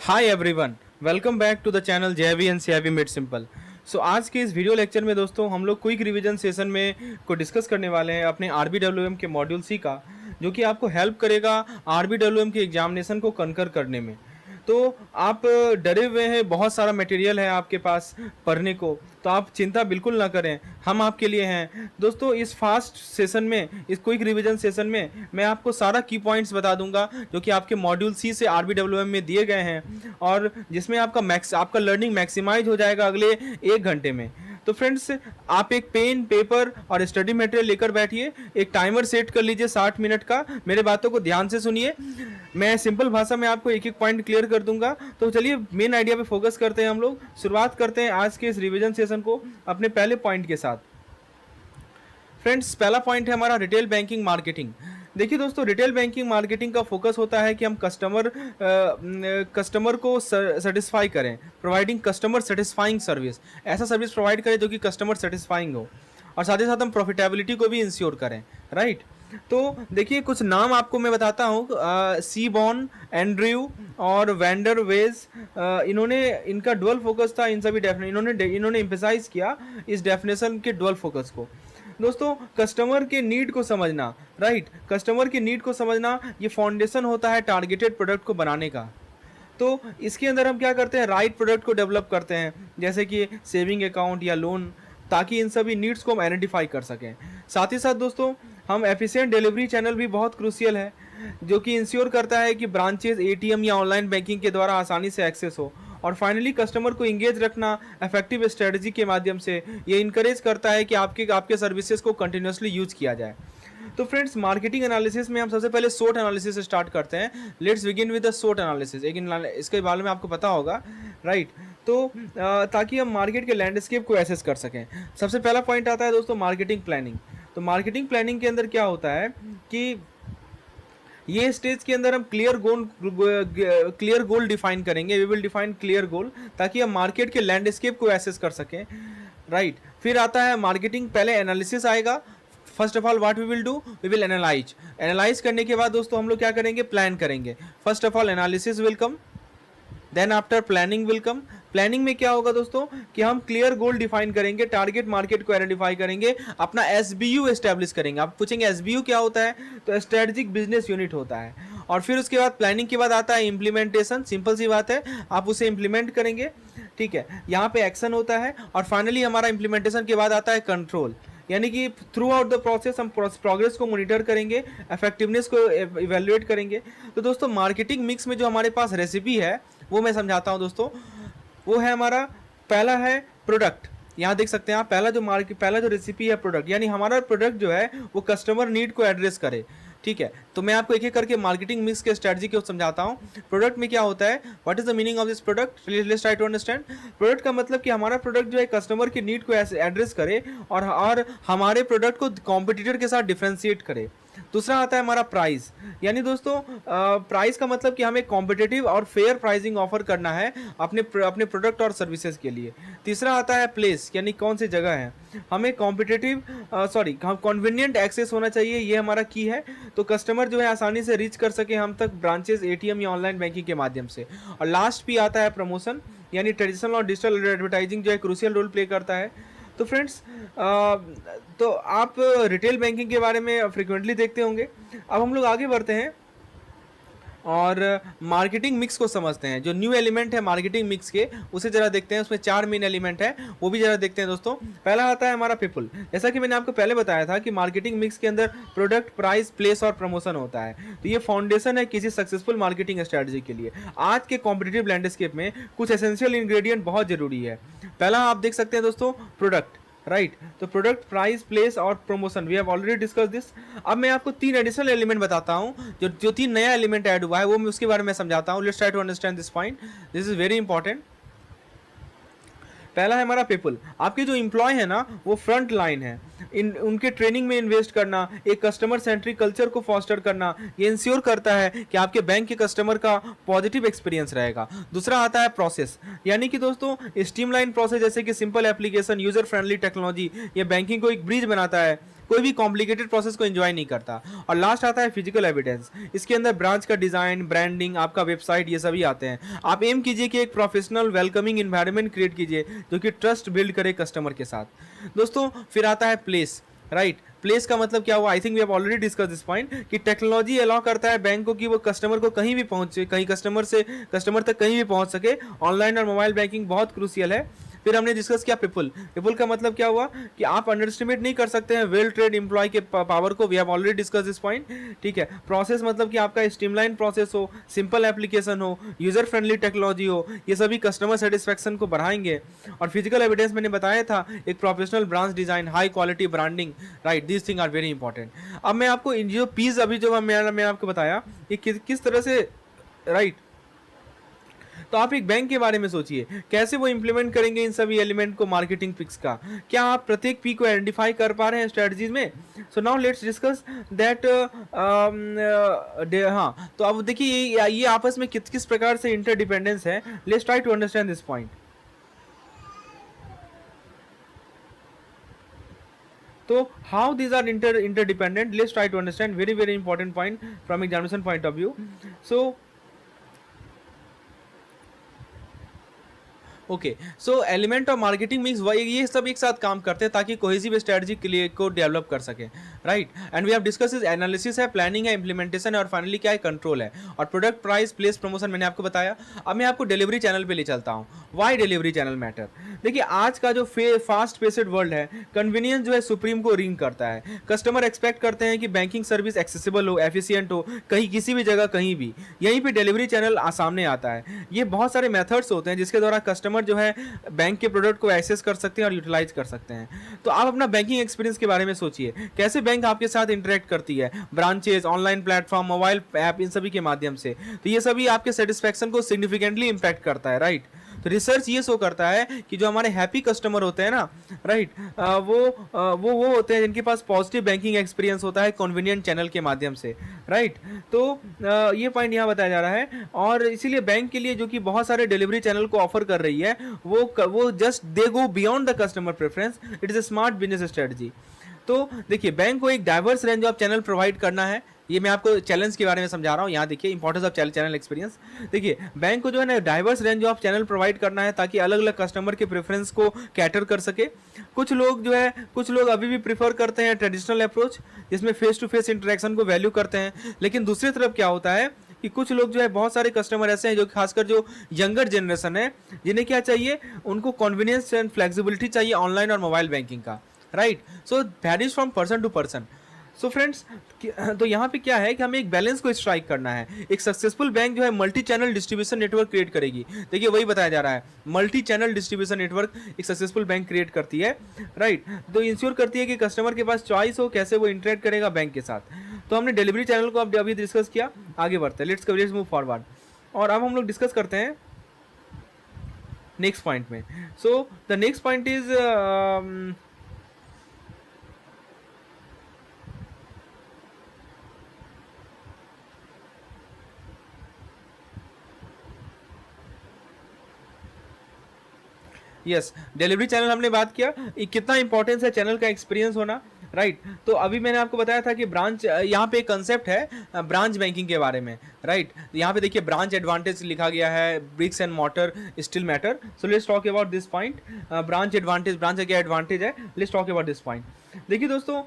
Hi everyone, welcome back to the channel JV and CIB made simple. So आज के इस video lecture में दोस्तों हम लोग क्विक रिवीजन सेशन में को डिस्कस करने वाले हैं अपने आरबीडब्ल्यूएम के मॉड्यूल सी का, जो कि आपको हेल्प करेगा आरबीडब्ल्यूएम के एग्जामिनेशन को कनकर करने में। तो आप डरे हुए हैं, बहुत सारा मटेरियल है आपके पास पढ़ने को, तो आप चिंता बिल्कुल ना करें, हम आपके लिए हैं दोस्तों। इस फास्ट सेशन में, इस क्विक रिवीजन सेशन में मैं आपको सारा की पॉइंट्स बता दूंगा जो कि आपके मॉड्यूल सी से आरबीडब्ल्यूएम में दिए गए हैं, और जिसमें आपका लर्निंग मैक्सिमाइज हो जाएगा अगले 1 घंटे में। तो फ्रेंड्स, आप एक पेन पेपर और स्टडी मटेरियल लेकर बैठिए, एक टाइमर सेट कर लीजिए 60 मिनट का। मेरे बातों को ध्यान से सुनिए, मैं सिंपल भाषा में आपको एक एक पॉइंट क्लियर कर दूंगा। तो चलिए मेन आइडिया पे फोकस करते हैं। हम लोग शुरुआत करते हैं आज के इस रिवीजन सेशन को अपने पहले पॉइंट के साथ। फ्रेंड्स, पहला पॉइंट है हमारा रिटेल बैंकिंग मार्केटिंग। देखिए दोस्तों, रिटेल बैंकिंग मार्केटिंग का फोकस होता है कि हम कस्टमर को सेटिस्फाई करें, प्रोवाइडिंग कस्टमर सेटिस्फाइंग सर्विस। ऐसा सर्विस प्रोवाइड करें जो कि कस्टमर सेटिस्फाइंग हो, और साथ ही साथ हम प्रॉफिटेबिलिटी को भी इंश्योर करें, राइट। तो देखिए कुछ नाम आपको मैं बताता हूँ, सीबॉन, एंड्रयू और वैंडर वेज। इनका डुअल फोकस था। इन सभी इन्होंने एम्फेसाइज किया इस डेफिनेशन के डुअल फोकस को। दोस्तों, कस्टमर के नीड को समझना, राइट, कस्टमर की नीड को समझना ये फाउंडेशन होता है टारगेटेड प्रोडक्ट को बनाने का। तो इसके अंदर हम क्या करते हैं, राइट प्रोडक्ट को डेवलप करते हैं, जैसे कि सेविंग अकाउंट या लोन, ताकि इन सभी नीड्स को हम आइडेंटिफाई कर सकें। साथ ही साथ दोस्तों, हम एफिशिएंट डिलीवरी चैनल भी बहुत क्रूशियल है, जो कि इंश्योर करता है कि ब्रांचेस, एटीएम या ऑनलाइन बैंकिंग के द्वारा आसानी से एक्सेस हो। और फाइनली, कस्टमर को इंगेज रखना इफेक्टिव स्ट्रेटजी के माध्यम से ये इंकरेज करता है कि आपके सर्विसेज को कंटिन्यूसली यूज किया जाए। तो फ्रेंड्स, मार्केटिंग एनालिसिस में हम सबसे पहले सोट एनालिसिस स्टार्ट करते हैं। लेट्स बिगिन विद द सोट एनालिसिस। इसके बारे में आपको पता होगा, राइट। तो ताकि हम मार्केट के लैंडस्केप को एसेस कर सकें, सबसे पहला पॉइंट आता है दोस्तों मार्केटिंग प्लानिंग। तो मार्केटिंग प्लानिंग के अंदर क्या होता है कि ये स्टेज के अंदर हम क्लियर गोल डिफाइन करेंगे। We will define clear goal, ताकि हम मार्केट के लैंडस्केप को एसेस कर सकें, राइट। फिर आता है मार्केटिंग, पहले एनालिसिस आएगा। First of all what we will do, we will analyse करने के बाद दोस्तों हम लोग क्या करेंगे, प्लान करेंगे। First of all analysis will come, then after planning will come. Planning में क्या होगा दोस्तों कि हम क्लियर गोल डिफाइन करेंगे, टारगेट मार्केट को आइडेंटिफाई करेंगे, अपना एसबीयू एस्टैब्लिश करेंगे। आप पूछेंगे एसबीयू क्या होता है, तो स्ट्रेटेजिक बिजनेस यूनिट होता है। और फिर उसके बाद प्लानिंग के बाद आता है इम्प्लीमेंटेशन। सिंपल सी बात है, आप उसे इम्प्लीमेंट करेंगे, ठीक है, यहाँ पे एक्शन होता है। और फाइनली हमारा इम्प्लीमेंटेशन के बाद आता है कंट्रोल, यानी कि थ्रू आउट द प्रोसेस हम प्रोग्रेस को मॉनिटर करेंगे, इफेक्टिवनेस को इवेल्युएट करेंगे। तो दोस्तों, मार्केटिंग मिक्स में जो हमारे पास रेसिपी है वो मैं समझाता हूं दोस्तों। वो है हमारा, पहला है प्रोडक्ट। यहाँ देख सकते हैं आप, पहला जो रेसिपी है प्रोडक्ट, यानी हमारा प्रोडक्ट जो है वो कस्टमर नीड को एड्रेस करे, ठीक है। तो मैं आपको एक एक करके मार्केटिंग मिक्स के स्ट्रेटजी को समझाता हूँ। प्रोडक्ट में क्या होता है, what is the meaning of this product, let's try to understand. Product का मतलब कि हमारा प्रोडक्ट जो है कस्टमर की नीड को एड्रेस करे और हमारे प्रोडक्ट को कॉम्पिटिटर के साथ डिफ्रेंशिएट करे। दूसरा आता है हमारा प्राइस, यानी दोस्तों प्राइस का मतलब कि हमें कॉम्पिटिटिव और फेयर प्राइसिंग ऑफर करना है अपने प्रोडक्ट और सर्विसेज के लिए। तीसरा आता है प्लेस, यानी कौन सी जगह है, हमें कॉन्वीनियंट एक्सेस होना चाहिए, ये हमारा की है। तो कस्टमर जो है आसानी से रीच कर सके हम तक ब्रांचेस, एटीएम या ऑनलाइन बैंकिंग के माध्यम से। और लास्ट भी आता है प्रमोशन, यानी ट्रेडिशनल और डिजिटल एडवर्टाइजिंग जो है क्रूशियल रोल प्ले करता है। तो फ्रेंड्स, तो आप रिटेल बैंकिंग के बारे में फ्रिक्वेंटली देखते होंगे। अब हम लोग आगे बढ़ते हैं और मार्केटिंग मिक्स को समझते हैं। जो न्यू एलिमेंट है मार्केटिंग मिक्स के, उसे जरा देखते हैं। उसमें 4 मेन एलिमेंट है, वो भी जरा देखते हैं दोस्तों। पहला आता है हमारा पीपल। जैसा कि मैंने आपको पहले बताया था कि मार्केटिंग मिक्स के अंदर प्रोडक्ट, प्राइस, प्लेस और प्रमोशन होता है। तो ये फाउंडेशन है किसी सक्सेसफुल मार्केटिंग स्ट्रेटजी के लिए। आज के कॉम्पिटिटिव लैंडस्केप में कुछ एसेंशियल इंग्रेडिएंट बहुत जरूरी है। पहला आप देख सकते हैं दोस्तों, प्रोडक्ट, राइट। तो प्रोडक्ट, प्राइस, प्लेस और promotion, we have already discuss this. अब मैं आपको 3 एडिशनल एलिमेंट बताता हूं, जो 3 नया एलिमेंट ऐड हुआ है वो मैं उसके बारे में समझाता हूं। Let's try to understand this point, this is very important. पहला है हमारा पीपल। आपके जो एम्प्लॉय है ना, वो फ्रंट लाइन है। उनके ट्रेनिंग में इन्वेस्ट करना, एक कस्टमर सेंट्रिक कल्चर को फॉस्टर करना, ये इंश्योर करता है कि आपके बैंक के कस्टमर का पॉजिटिव एक्सपीरियंस रहेगा। दूसरा आता है प्रोसेस, यानी कि दोस्तों स्ट्रीमलाइन प्रोसेस, जैसे कि simple application, user friendly technology, ये बैंकिंग को एक ब्रिज बनाता है कोई भी कॉम्प्लिकेटेड प्रोसेस को एंजॉय नहीं करता। और लास्ट आता है फिजिकल एविडेंस। इसके अंदर ब्रांच का डिजाइन, ब्रांडिंग, आपका वेबसाइट, ये सभी आते हैं। आप एम कीजिए कि एक प्रोफेशनल वेलकमिंग इन्वायरमेंट क्रिएट कीजिए जो कि ट्रस्ट बिल्ड करे कस्टमर के साथ। दोस्तों फिर आता है प्लेस, राइट। प्लेस का मतलब क्या हुआ? I think we have already discuss this point कि टेक्नोलॉजी अलाउ करता है बैंक को कि वो कस्टमर को कहीं भी पहुंचे, कहीं कस्टमर तक कहीं भी पहुंच सके। ऑनलाइन और मोबाइल बैंकिंग बहुत क्रूसियल है। फिर हमने डिस्कस किया पीपल। पीपल का मतलब क्या हुआ कि आप अंडर एस्टिमेट नहीं कर सकते हैं वेल ट्रेड एम्प्लॉय के पावर को। We have already discuss this point, ठीक है। प्रोसेस मतलब कि आपका स्ट्रीमलाइन प्रोसेस हो, सिंपल एप्लीकेशन हो, यूजर फ्रेंडली टेक्नोलॉजी हो, ये सभी कस्टमर सेटिस्फेक्शन को बढ़ाएंगे। और फिजिकल एविडेंस मैंने बताया था, एक professional branch design, high quality branding, right, these thing are very important. अब मैं आपको इन जो पीस अभी जो मैं आपको बताया ये किस तरह से, राइट। तो आप एक बैंक के बारे में सोचिए, कैसे वो इंप्लीमेंट करेंगे इन सभी एलिमेंट को मार्केटिंग पिक्स का। क्या आप प्रत्येक पी को आइडेंटिफाई कर पा रहे हैं स्ट्रेटजीज में? सो नाउ लेट्स डिस्कस दैट। हाँ, तो अब देखिए ये आपस में किस किस प्रकार से इंटरडिपेंडेंस है। Let's try to understand this point. तो how these are interdependent, let's try to understand, very important point from examination point of view. So okay, so element of marketing means वही, ये सब एक साथ काम करते हैं ताकि कोहेसिव स्ट्रेटजी क्लियर को डेवलप कर सके, right. And we have discuss is analysis है, प्लानिंग है, इंप्लीमेंटेशन है, और फाइनली क्या है, कंट्रोल है। और प्रोडक्ट, प्राइस, प्लेस, प्रमोशन मैंने आपको बताया। अब मैं आपको डिलीवरी चैनल पे ले चलता हूँ। Why delivery channel matter? देखिए आज का जो फास्ट पेस्ड वर्ल्ड है, कन्वीनियंस जो है सुप्रीम को रिंग करता है। कस्टमर एक्सपेक्ट करते हैं कि बैंकिंग सर्विस एक्सेसिबल हो, एफिशिएंट हो, कहीं किसी भी जगह कहीं भी। यहीं पे डिलीवरी चैनल सामने आता है। ये बहुत सारे मेथड्स होते हैं जिसके द्वारा कस्टमर जो है बैंक के प्रोडक्ट को एक्सेस कर सकते हैं और यूटिलाइज कर सकते हैं। तो आप अपना बैंकिंग एक्सपीरियंस के बारे में सोचिए, कैसे बैंक आपके साथ इंटरेक्ट करती है, branches, online platform, mobile app, इन सभी के माध्यम से। तो ये सभी आपके सेटिस्फेक्शन को सिग्निफिकेंटली इंपैक्ट करता है, राइट। तो रिसर्च ये शो करता है कि जो हमारे हैप्पी कस्टमर होते हैं ना, राइट, वो होते हैं जिनके पास पॉजिटिव बैंकिंग एक्सपीरियंस होता है कन्वीनियंट चैनल के माध्यम से, राइट। तो ये पॉइंट यहाँ बताया जा रहा है। और इसीलिए बैंक के लिए जो कि बहुत सारे डिलीवरी चैनल को ऑफर कर रही है, वो just they go beyond the customer preference. It is a smart business strategy. तो देखिए बैंक को एक diverse range of channel provide करना है। ये मैं आपको चैलेंज के बारे में समझा रहा हूँ। यहाँ देखिए इंपॉर्टेंस ऑफ चैनल एक्सपीरियंस। देखिए बैंक को जो है ना diverse range of channel provide करना है ताकि अलग अलग कस्टमर के प्रेफरेंस को कैटर कर सके। कुछ लोग अभी भी प्रीफर करते हैं ट्रेडिशनल अप्रोच जिसमें फेस टू फेस इंटरेक्शन को वैल्यू करते हैं। लेकिन दूसरी तरफ क्या होता है कि कुछ लोग जो है, बहुत सारे कस्टमर ऐसे हैं जो खासकर जो यंगर जनरेशन है, जिन्हें क्या चाहिए, उनको कन्वीनियंस एंड फ्लेक्सिबिलिटी चाहिए ऑनलाइन और मोबाइल बैंकिंग का, right. So varies from person to person. So friends, तो यहाँ पे क्या है कि हमें एक बैलेंस को स्ट्राइक करना है। एक सक्सेसफुल बैंक जो है multi channel distribution network create करेगी। देखिए वही बताया जा रहा है, मल्टी चैनल डिस्ट्रीब्यूशन नेटवर्क एक सक्सेसफुल बैंक क्रिएट करती है, राइट। तो इंश्योर करती है कि कस्टमर के पास चॉइस हो कैसे वो इंटरेक्ट करेगा बैंक के साथ। तो हमने डिलीवरी चैनल को अभी डिस्कस किया, आगे बढ़ते हैं। Let's move forward. और अब हम लोग डिस्कस करते हैं नेक्स्ट पॉइंट में। So the next point is yes, delivery channel हमने बात किया, कितना इंपॉर्टेंस है चैनल का एक्सपीरियंस होना, राइट। तो अभी मैंने आपको बताया था कि ब्रांच, यहाँ पे एक कंसेप्ट है ब्रांच बैंकिंग के बारे में, राइट। यहाँ पे देखिए ब्रांच एडवांटेज लिखा गया है, bricks and mortar still matter. So let's talk about this point. Branch advantage, branch का क्या एडवांटेज है, let's talk about this point. देखिए दोस्तों,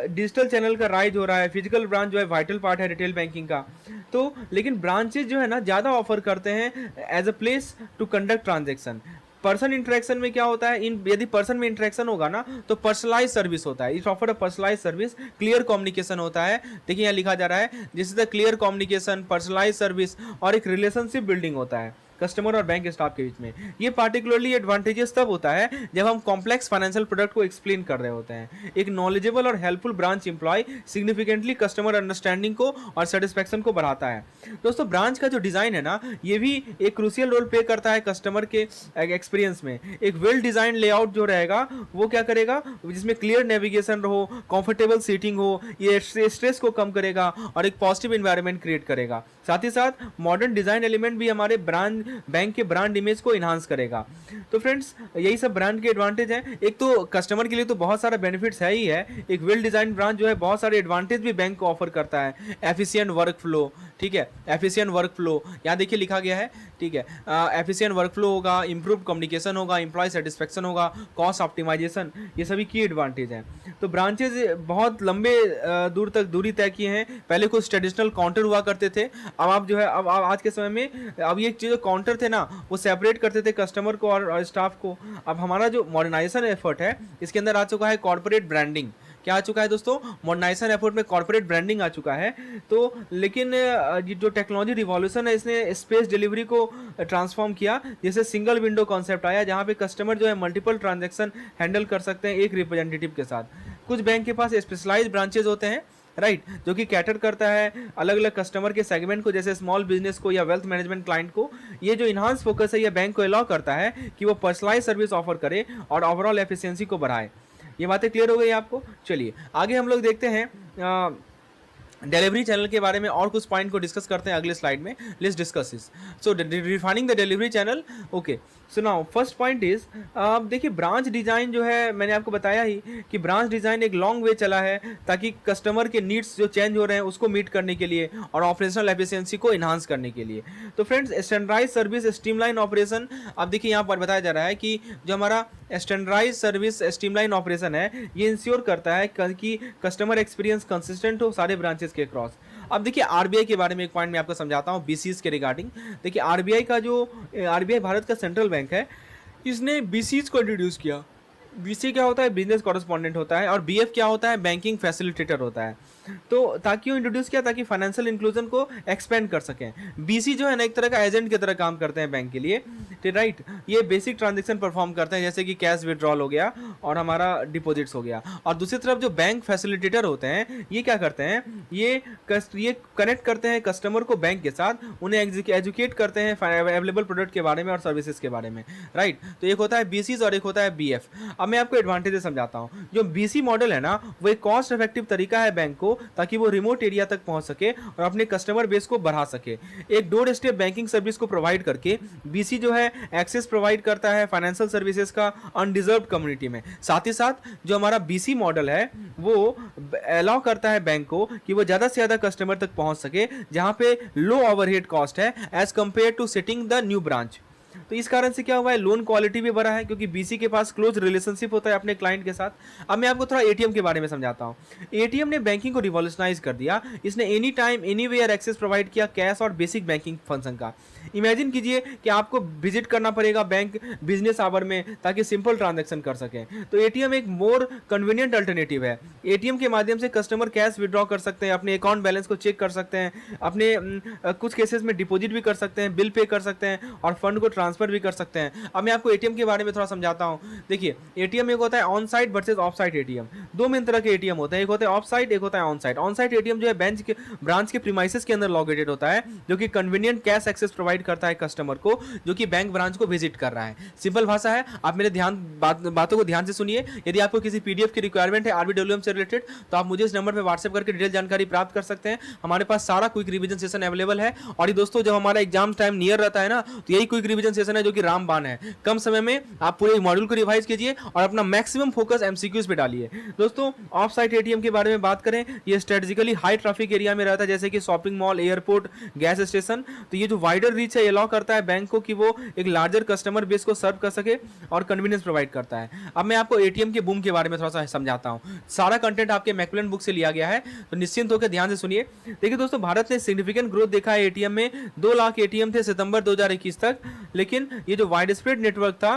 डिजिटल चैनल का राइज हो रहा है, फिजिकल ब्रांच जो है वाइटल पार्ट है रिटेल बैंकिंग का। तो लेकिन ब्रांचेज जो है ना ज़्यादा ऑफर करते हैं as a place to conduct transaction. Person interaction में क्या होता है, यदि पर्सन में इंटरेक्शन होगा ना तो पर्सनलाइज सर्विस होता है। It offer a personalise service, clear communication होता है। देखिए यहाँ लिखा जा रहा है, this is the clear communication, personalise service, और एक रिलेशनशिप बिल्डिंग होता है कस्टमर और बैंक स्टाफ के बीच में। ये पार्टिकुलरली एडवांटेजेस तब होता है जब हम कॉम्प्लेक्स फाइनेंशियल प्रोडक्ट को एक्सप्लेन कर रहे होते हैं। एक नॉलेजेबल और helpful branch employ significantly customer understanding को और सेटिस्फैक्शन को बढ़ाता है। दोस्तों ब्रांच का जो डिजाइन है ना, ये भी एक क्रूशियल रोल प्ले करता है कस्टमर के एक्सपीरियंस में। एक वेल डिजाइन लेआउट जो रहेगा वो क्या करेगा, जिसमें क्लियर नेविगेशन हो, कंफर्टेबल सीटिंग हो, ये स्ट्रेस को कम करेगा और एक पॉजिटिव एनवायरनमेंट क्रिएट करेगा। साथ ही साथ मॉडर्न डिजाइन एलिमेंट भी हमारे ब्रांड बैंक के ब्रांड इमेज को इन्हांस करेगा। तो फ्रेंड्स यही सब ब्रांड के एडवांटेज हैं। एक तो कस्टमर के लिए तो बहुत सारा बेनिफिट्स है ही है, एक वेल डिजाइन ब्रांड जो है बहुत सारे एडवांटेज भी बैंक को ऑफर करता है। एफिशिएंट वर्क फ्लो, ठीक है, एफिशिएंट वर्क फ्लो यहाँ देखिए लिखा गया है, ठीक है, एफिशिएंट वर्क फ्लो होगा, इंप्रूव कम्युनिकेशन होगा, एम्प्लॉय सेटिस्फेक्शन होगा, कॉस्ट ऑप्टिमाइजेशन, ये सभी की एडवांटेज हैं। तो ब्रांचेज बहुत लंबे दूर तक दूरी तय किए हैं। पहले कुछ ट्रेडिशनल काउंटर हुआ करते थे, अब आप जो है अब आज के समय में अब ये जो काउंटर थे ना वो सेपरेट करते थे कस्टमर को और स्टाफ को। अब हमारा जो मॉडर्नाइजेशन एफर्ट है इसके अंदर आ चुका है कॉर्पोरेट ब्रांडिंग। क्या आ चुका है दोस्तों? मॉडर्नाइजेशन एफर्ट में कॉर्पोरेट ब्रांडिंग आ चुका है। तो लेकिन ये जो टेक्नोलॉजी रिवॉल्यूशन है इसने स्पेस डिलीवरी को ट्रांसफॉर्म किया, जैसे सिंगल विंडो कॉन्सेप्ट आया जहाँ पे कस्टमर जो है मल्टीपल ट्रांजैक्शन हैंडल कर सकते हैं एक रिप्रेजेंटेटिव के साथ। कुछ बैंक के पास स्पेशलाइज्ड ब्रांचेज होते हैं, राइट, जो कि कैटर करता है अलग अलग कस्टमर के सेगमेंट को, जैसे स्मॉल बिजनेस को या वेल्थ मैनेजमेंट क्लाइंट को। ये जो इन्हांस फोकस है ये बैंक को अलाउ करता है कि वो पर्सनलाइज सर्विस ऑफर करे और ओवरऑल एफिशिएंसी को बढ़ाए। ये बातें क्लियर हो गई आपको? चलिए आगे हम लोग देखते हैं डिलीवरी चैनल के बारे में और कुछ पॉइंट को डिस्कस करते हैं अगले स्लाइड में। Let's discuss this. So defining the delivery channel. Okay, so now first point is, देखिए ब्रांच डिजाइन जो है मैंने आपको बताया ही कि ब्रांच डिजाइन एक लॉन्ग वे चला है ताकि कस्टमर के नीड्स जो चेंज हो रहे हैं उसको मीट करने के लिए और ऑपरेशनल एफिशिएंसी को इन्हांस करने के लिए। तो friends standardise service streamline operation, अब देखिए यहाँ पर बताया जा रहा है कि जो हमारा स्टैंडर्डाइज सर्विस स्ट्रीमलाइन ऑपरेशन है ये इंश्योर करता है कि कस्टमर एक्सपीरियंस कंसिस्टेंट हो सारे ब्रांचेस के क्रॉस। अब देखिए आरबीआई के बारे में एक पॉइंट मैं आपको समझाता हूँ बीसीज के रिगार्डिंग। देखिए आरबीआई भारत का सेंट्रल बैंक है, इसने बीसीज को इंट्रोड्यूस किया। बीसी क्या होता है? बिजनेस कॉरेस्पॉन्डेंट होता है, और बीएफ क्या होता है? बैंकिंग फैसिलिटेटर होता है। तो ताकि वो इंट्रोड्यूस किया ताकि फाइनेंशियल इंक्लूजन को एक्सपेंड कर सकें। बीसी जो है ना एक तरह का एजेंट की तरह काम करते हैं बैंक के लिए, राइट। ये बेसिक ट्रांजेक्शन परफॉर्म करते हैं जैसे कि कैश विड्रॉल हो गया और हमारा डिपॉजिट्स हो गया। और दूसरी तरफ जो बैंक फैसिलिटेटर होते हैं ये क्या करते हैं? ये कनेक्ट करते हैं कस्टमर को बैंक के साथ, उन्हें एजुकेट करते हैं अवेलेबल प्रोडक्ट के बारे में और सर्विसेज के बारे में, राइट। तो एक होता है बीसीज और एक होता है बीएफ। अब मैं आपको एडवांटेजेस समझाता हूँ। जो बीसी मॉडल है ना वो एक कॉस्ट इफेक्टिव तरीका है बैंक को ताकि वो रिमोट एरिया तक पहुंच सके और अपने कस्टमर बेस को बढ़ा सके। एक डोर स्टेप बैंकिंग सर्विस को प्रोवाइड करके बीसी जो है एक्सेस प्रोवाइड करता है फाइनेंशियल सर्विसेज का अनडिजर्व्ड कम्युनिटी में। साथ ही साथ जो हमारा बीसी मॉडल है वो अलाउ करता है बैंक को कि वो ज्यादा से ज्यादा कस्टमर तक पहुंच सके जहां पे लो ओवरहेड कॉस्ट है as compared to setting the new branch. तो इस कारण से क्या हुआ है? लोन क्वालिटी भी बढ़ा है क्योंकि बीसी के पास क्लोज रिलेशनशिप होता है अपने क्लाइंट के साथ। अब मैं आपको थोड़ा एटीएम के बारे में समझाता हूँ। एटीएम ने बैंकिंग को रिवॉल्यूशनाइज कर दिया। इसने any time anywhere access provide किया कैश और बेसिक बैंकिंग फंक्शन का। इमेजिन कीजिए कि आपको विजिट करना पड़ेगा बैंक बिजनेस आवर में ताकि सिंपल ट्रांजैक्शन कर सकें। तो एटीएम एक मोर कन्वीनियंट अल्टरनेटिव है। एटीएम के माध्यम से कस्टमर कैश विड्रॉ कर सकते हैं, अपने अकाउंट बैलेंस को चेक कर सकते हैं, अपने कुछ केसेस में डिपॉजिट भी कर सकते हैं, बिल पे कर सकते हैं और फंड को ट्रांसफर भी कर सकते हैं। अब मैं आपको एटीएम के बारे में थोड़ा समझाता हूं। देखिए एटीएम एक होता है on site versus of site ATM. दो मेन तरह के एटीएम होते हैं, एक होता है ऑफ साइट, एक होता है on site. On site ATM जो है ब्रांच के प्रीमाइसेस के अंदर लोकेटेड होता है जो कि कन्वीनियंट कैश एक्सेस प्रोवाइड करता है कस्टमर को जो कि बैंक ब्रांच को विजिट कर रहा है। सिंपल भाषा है, आप मेरे बातों को ध्यान से सुनिए। यदि आपको किसी पीडीएफ की रिक्वायरमेंट है आरबीडब्ल्यूएम से रिलेटेड तो आप मुझे इस नंबर पर व्हाट्सएप करके डिटेल जानकारी प्राप्त कर सकते हैं। हमारे पास सारा क्विक रिवीजन सेशन अवेलेबल है। और ये दोस्तों जब हमारा एग्जाम टाइम नियर रहता है ना तो यही क्विक रिवीजन सेशन है जो कि रामबाण है। कम समय में आप पूरे मॉड्यूल को रिवाइज कीजिए और अपना मैक्सिमम फोकस एमसीक्यूज पे डालिए। दोस्तों ऑफ साइट एटीएम के बारे में बात करें, ये स्ट्रेटेजिकली हाई ट्रैफिक एरिया में रहता है जैसे कि shopping mall, airport, gas station. तो ये जो वाइडर रीच है ये अलाउ करता है बैंक को कि वो एक लार्जर कस्टमर बेस को सर्व कर सके और कन्वीनियंस प्रोवाइड करता है। अब मैं आपको एटीएम के बूम के बारे में थोड़ा सा समझाता हूं। सारा कंटेंट आपके मैकमिलन बुक से लिया गया है तो निश्चिंत होकर ध्यान से सुनिए। देखिए दोस्तों भारत ने सिग्निफिकेंट ग्रोथ देखा है एटीएम में। 2 लाख एटीएम थे सितंबर 2021 तक, लेकिन ये जो वाइड स्प्रेड नेटवर्क था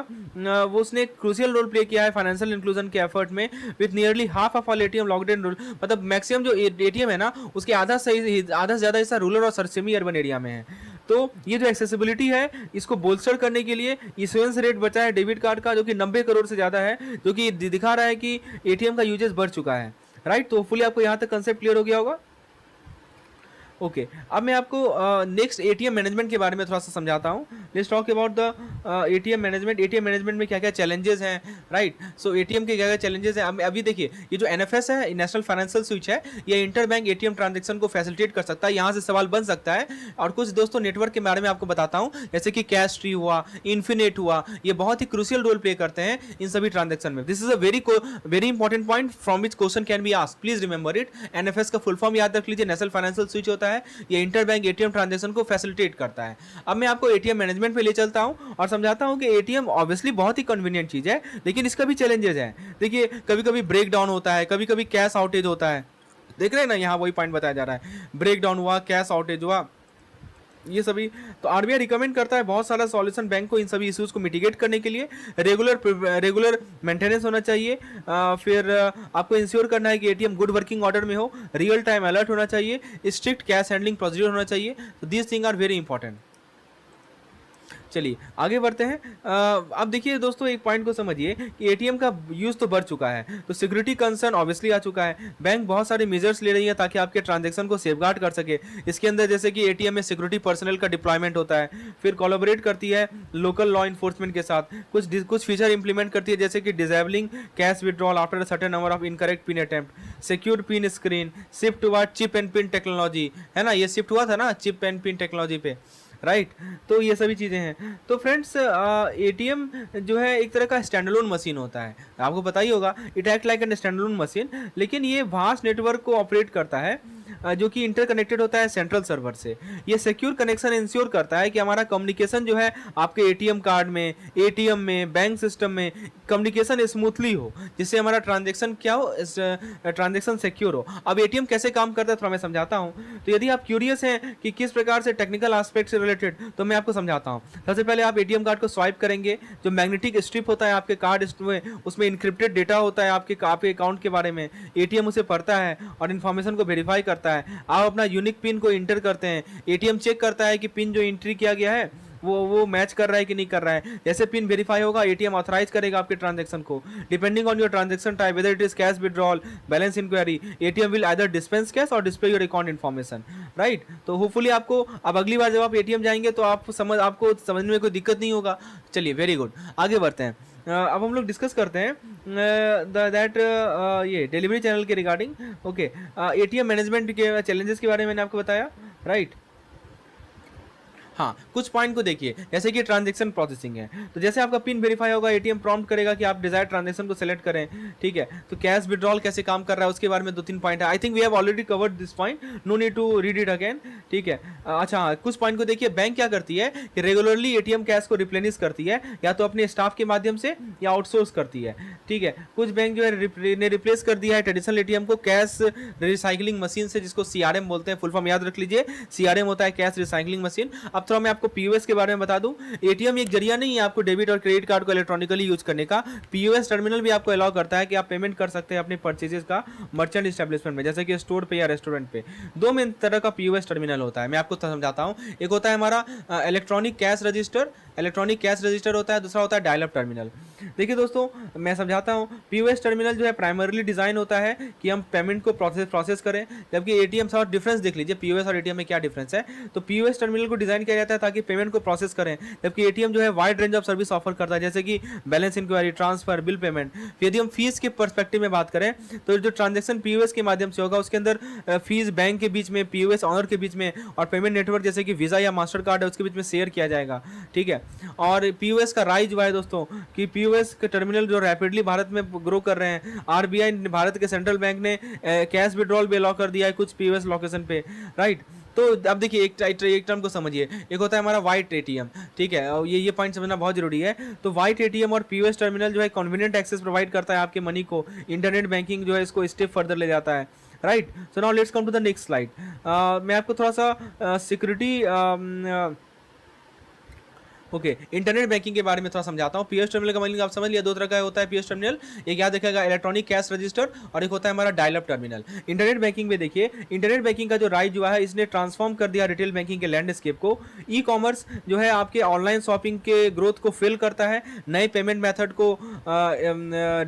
वो उसने क्रूशियल रोल प्ले किया है फाइनेंशियल इंक्लूजन के एफर्ट में with nearly half of all ATM locked in rural. मतलब मैक्सिमम जो एटीएम है ना उसके आधा से ज्यादा हिस्सा रूरल और सेमी अर्बन एरिया में है। तो ये जो एक्सेसिबिलिटी है इसको बोल्स्टर करने के लिए इशुएंस रेट बचा है डेबिट कार्ड का जो कि 90 करोड़ से ज्यादा है, जो कि दिखा रहा है कि एटीएम का यूजेस बढ़ चुका है, राइट। तो होपफुली आपको यहां तक कंसेप्ट क्लियर हो गया होगा। ओके, अब मैं आपको नेक्स्ट एटीएम मैनेजमेंट के बारे में थोड़ा सा समझाता हूँ। Let's talk about the ATM management. ATM management में क्या क्या चैलेंजेस हैं, राइट? सो एटीएम के क्या क्या चैलेंजेस हैं, अभी देखिए ये जो एनएफएस है, नेशनल फाइनेंशियल स्विच है, ये इंटर बैंक एटीएम ट्रांजेक्शन को फैसिलिटेट कर सकता है। यहाँ से सवाल बन सकता है। और कुछ दोस्तों नेटवर्क के बारे में आपको बताता हूँ, जैसे कि कैश ट्री हुआ, इन्फिनेट हुआ, ये बहुत ही क्रूशियल रोल प्ले करते हैं इन सभी ट्रांजेक्शन में। This is a very important point from which question can be asked, please remember it. NFS का फुल फॉर्म याद रख लीजिए, नेशनल फाइनेंशियल स्विच होता है, ये इंटर बैंक एटीएम ट्रांजैक्शन को फैसिलिटेट करता है। अब मैं आपको एटीएम मैनेजमेंट पे ले चलता हूं और समझाता हूं कि एटीएम ऑब्वियसली बहुत ही कन्वीनियंट चीज है, लेकिन इसका भी चैलेंजेस हैं। देखिए कभी कभी ब्रेक डाउन होता है, कभी कभी कैश आउटेज होता है। देख रहे हैं ना, यहाँ वही पॉइंट बताया जा रहा है, ब्रेक डाउन हुआ, कैश आउटेज हुआ, ये सभी। तो आरबीआई रिकमेंड करता है बहुत सारा सॉल्यूशन बैंक को इन सभी इश्यूज को मिटिगेट करने के लिए। रेगुलर मेंटेनेंस होना चाहिए, फिर आपको इंश्योर करना है कि एटीएम गुड वर्किंग ऑर्डर में हो, रियल टाइम अलर्ट होना चाहिए, स्ट्रिक्ट कैश हैंडलिंग प्रोसीजर होना चाहिए। तो these thing are very important. चलिए आगे बढ़ते हैं। अब देखिए दोस्तों, एक पॉइंट को समझिए कि एटीएम का यूज़ तो बढ़ चुका है, तो सिक्योरिटी कंसर्न ऑब्वियसली आ चुका है। बैंक बहुत सारे मेजर्स ले रही है ताकि आपके ट्रांजैक्शन को सेफगार्ड कर सके। इसके अंदर जैसे कि एटीएम में सिक्योरिटी पर्सनल का डिप्लॉयमेंट होता है, फिर कोलैबोरेट करती है लोकल लॉ इन्फोर्समेंट के साथ, कुछ फीचर इंप्लीमेंट करती है, जैसे कि disabling cash withdrawal after a certain number of incorrect pin attempt, secure pin screen, shift हुआ चिप एंड पिन टेक्नोलॉजी, है ना, ये शिफ्ट हुआ था ना चिप एंड पिन टेक्नोलॉजी पे, राइट। तो ये सभी चीज़ें हैं। तो फ्रेंड्स एटीएम जो है एक तरह का स्टैंडअलोन मशीन होता है, आपको पता ही होगा, it act like an standalone machine, लेकिन ये वास्ट नेटवर्क को ऑपरेट करता है, जो कि इंटरकनेक्टेड होता है सेंट्रल सर्वर से। ये सिक्योर कनेक्शन इंश्योर करता है कि हमारा कम्युनिकेशन जो है आपके एटीएम कार्ड में, एटीएम में, बैंक सिस्टम में कम्युनिकेशन स्मूथली हो, जिससे हमारा ट्रांजेक्शन क्या हो, ट्रांजेक्शन सिक्योर हो। अब एटीएम कैसे काम करता है थोड़ा मैं समझाता हूँ। तो यदि आप क्यूरियस हैं कि किस प्रकार से टेक्निकल एस्पेक्ट से रिलेटेड, तो मैं आपको समझाता हूँ। सबसे पहले आप एटीएम कार्ड को स्वाइप करेंगे, जो मैग्नेटिक स्ट्रिप होता है आपके कार्ड में, उसमें इंक्रिप्टेड डेटा होता है आपके अकाउंट के बारे में। एटीएम उसे पढ़ता है और इन्फॉर्मेशन को वेरीफाई करता है। आप अपना यूनिक पिन को इंटर करते हैं, एटीएम चेक करता है कि पिन जो एंट्री किया गया है वो मैच कर रहा है कि नहीं कर रहा है। जैसे पिन वेरीफाई होगा, एटीएम ऑथराइज करेगा आपके ट्रांजैक्शन को। Depending on your transaction type, whether it is cash withdrawal, balance inquiry, ATM will either dispense cash और display your account information, right. तो होपफुली आपको अब अगली बार जब आप एटीएम जाएंगे तो आपको समझने में कोई दिक्कत नहीं होगा। चलिए वेरी गुड, आगे बढ़ते हैं। अब हम लोग डिस्कस करते हैं दैट ये डिलीवरी चैनल के रिगार्डिंग। ओके, एटीएम मैनेजमेंट के चैलेंजेस के बारे में मैंने आपको बताया, राइट। हाँ, कुछ पॉइंट को देखिए, जैसे कि ट्रांजैक्शन प्रोसेसिंग है, तो जैसे आपका पिन वेरीफाई होगा, एटीएम प्रॉम्प्ट करेगा कि आप डिजायर ट्रांजैक्शन को सेलेक्ट करें, ठीक है। तो कैश विड्रॉल कैसे काम कर रहा है उसके बारे में 2-3 पॉइंट है। I think we have already covered this point, no need to read it again, ठीक है। अच्छा हाँ, कुछ पॉइंट को देखिए, बैंक क्या करती है कि रेगुलरली एटीएम कैश को रिप्लेनिश करती है, या तो अपने स्टाफ के माध्यम से या आउटसोर्स करती है, ठीक है। कुछ बैंक जो है ने रिप्लेस कर दिया है ट्रेडिशनल एटीएम को कैश रिसाइकलिंग मशीन से, जिसको सीआरएम बोलते हैं, फुल फॉर्म याद रख लीजिए, सीआरएम होता है कैश रिसाइकलिंग मशीन। अब थोड़ा मैं आपको पीओएस के बारे में बता दूं, एटीएम एक जरिया नहीं है आपको डेबिट और क्रेडिट कार्ड को इलेक्ट्रॉनिकली यूज करने का। पीओएस टर्मिनल भी आपको अलाउ करता है कि आप पेमेंट कर सकते हैं अपने परचेजेस का मर्चेंट एस्टेब्लिशमेंट में, जैसे कि स्टोर पे या रेस्टोरेंट पे। दो मेन तरह का पीओएस टर्मिनल होता है, मैं आपको समझाता हूं। एक होता है हमारा इलेक्ट्रॉनिक कैश रजिस्टर होता है, दूसरा होता है डायल अप टर्मिनल। देखिए दोस्तों, मैं समझाता हूं। पीओएस टर्मिनल जो है प्राइमरीली डिजाइन होता है कि हम पेमेंट को प्रोसेस करें, जबकि एटीएम से डिफरेंस देख लीजिए, पीओएस और एटीएम में क्या डिफरेंस है। तो पीओएस टर्मिनल को डिजाइन किया जाता है ताकि पेमेंट को प्रोसेस करें, जबकि एटीएम जो है wide range of service offer करता है, जैसे कि balance enquiry, transfer, bill payment. यदि हम फीस के पर्सपेक्टिव में बात करें, तो जो ट्रांजैक्शन पीओएस के माध्यम से होगा उसके अंदर फीस बैंक के बीच में, पीओएस ऑनर के बीच में और पेमेंट नेटवर्क जैसे कि वीजा या मास्टर कार्ड है उसके बीच में शेयर किया जाएगा, ठीक है। और पीओएस का राइज हुआ है दोस्तों कि पीओएस के टर्मिनल जो रैपिडली भारत में ग्रो कर रहे हैं। आरबीआई भारत के सेंट्रल बैंक ने कैश विड्रॉल भी अलाउ कर दिया है कुछ पीओएस लोकेशन पे, राइट। तो अब देखिए एक टर्म को समझिए, एक होता है हमारा वाइट एटीएम, ठीक है, और ये पॉइंट समझना बहुत जरूरी है। तो वाइट एटीएम और पीओएस टर्मिनल जो है कन्वीनियंट एक्सेस प्रोवाइड करता है आपके मनी को, इंटरनेट बैंकिंग जो है इसको स्टेप फर्दर ले जाता है, right. So now let's come to the next slide. मैं आपको थोड़ा सा सिक्योरिटी ओके, इंटरनेट बैंकिंग के बारे में थोड़ा समझाता हूँ। पीएस टर्मिनल का मतलब आप समझ लिया, दो तरह का होता है पीएस टर्मिनल। एक याद रखिएगा इलेक्ट्रॉनिक कैश रजिस्टर, और एक होता है हमारा dial up terminal. Internet banking में देखिए, इंटरनेट बैंकिंग का जो राइज हुआ है, इसने ट्रांसफॉर्म कर दिया रिटेल बैंकिंग के लैंडस्केप को। ई कॉमर्स जो है आपके ऑनलाइन शॉपिंग के ग्रोथ को फिल करता है, नए पेमेंट मेथड को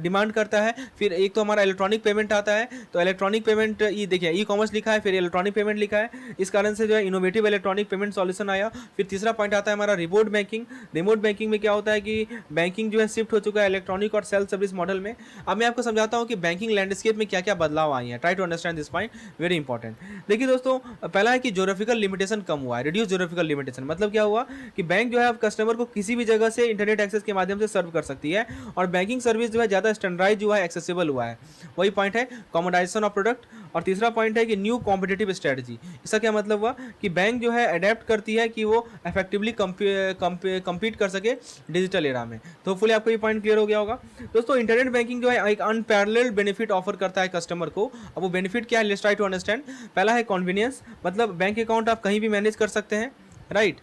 डिमांड करता है। फिर एक तो हमारा इलेक्ट्रॉनिक पेमेंट आता है, तो इलेक्ट्रॉनिक पेमेंट ये देखिए ई कॉमर्स लिखा है, फिर इलेक्ट्रॉनिक पेमेंट लिखा है, इस कारण से जो है इनोवेटिव इलेक्ट्रॉनिक पेमेंट सॉल्यूशन आया। फिर तीसरा पॉइंट आता है हमारा रिमोट बैंकिंग। रिमोट बैंकिंग में क्या होता है कि बैंकिंग जो है शिफ्ट हो चुका है इलेक्ट्रॉनिक और सेल्फ सर्विस मॉडल में। अब मैं आपको समझाता हूं कि बैंकिंग लैंडस्केप में क्या क्या बदलाव आई हैं। Try to understand this point, very important. देखिए दोस्तों, पहला है कि ज्योग्राफिकल लिमिटेशन कम हुआ है, रिड्यूस ज्योग्राफिकल लिमिटेशन। मतलब क्या हुआ कि बैंक जो है अब कस्टमर को किसी भी जगह से इंटरनेट एक्सेस के माध्यम से सर्व कर सकती है, और बैंकिंग सर्विस जो है ज़्यादा स्टैंडर्डाइज हुआ है, एक्सेसिबल हुआ है। वही पॉइंट है कॉमोडाइजेशन ऑफ प्रोडक्ट। और तीसरा पॉइंट है कि न्यू कॉम्पिटिटिव स्ट्रेटजी। इसका क्या मतलब हुआ कि बैंक जो है अडेप्ट करती है कि वो इफेक्टिवली compete कर सके डिजिटल एरा में। तो होपफुली आपको ये पॉइंट क्लियर हो गया होगा। दोस्तों, इंटरनेट बैंकिंग जो है एक अनपैरेलल्ड बेनिफिट ऑफर करता है कस्टमर को। अब वो बेनिफिट क्या है, लेट्स ट्राई टू अंडरस्टैंड। पहला है कन्वीनियंस, मतलब बैंक अकाउंट आप कहीं भी मैनेज कर सकते हैं, राइट।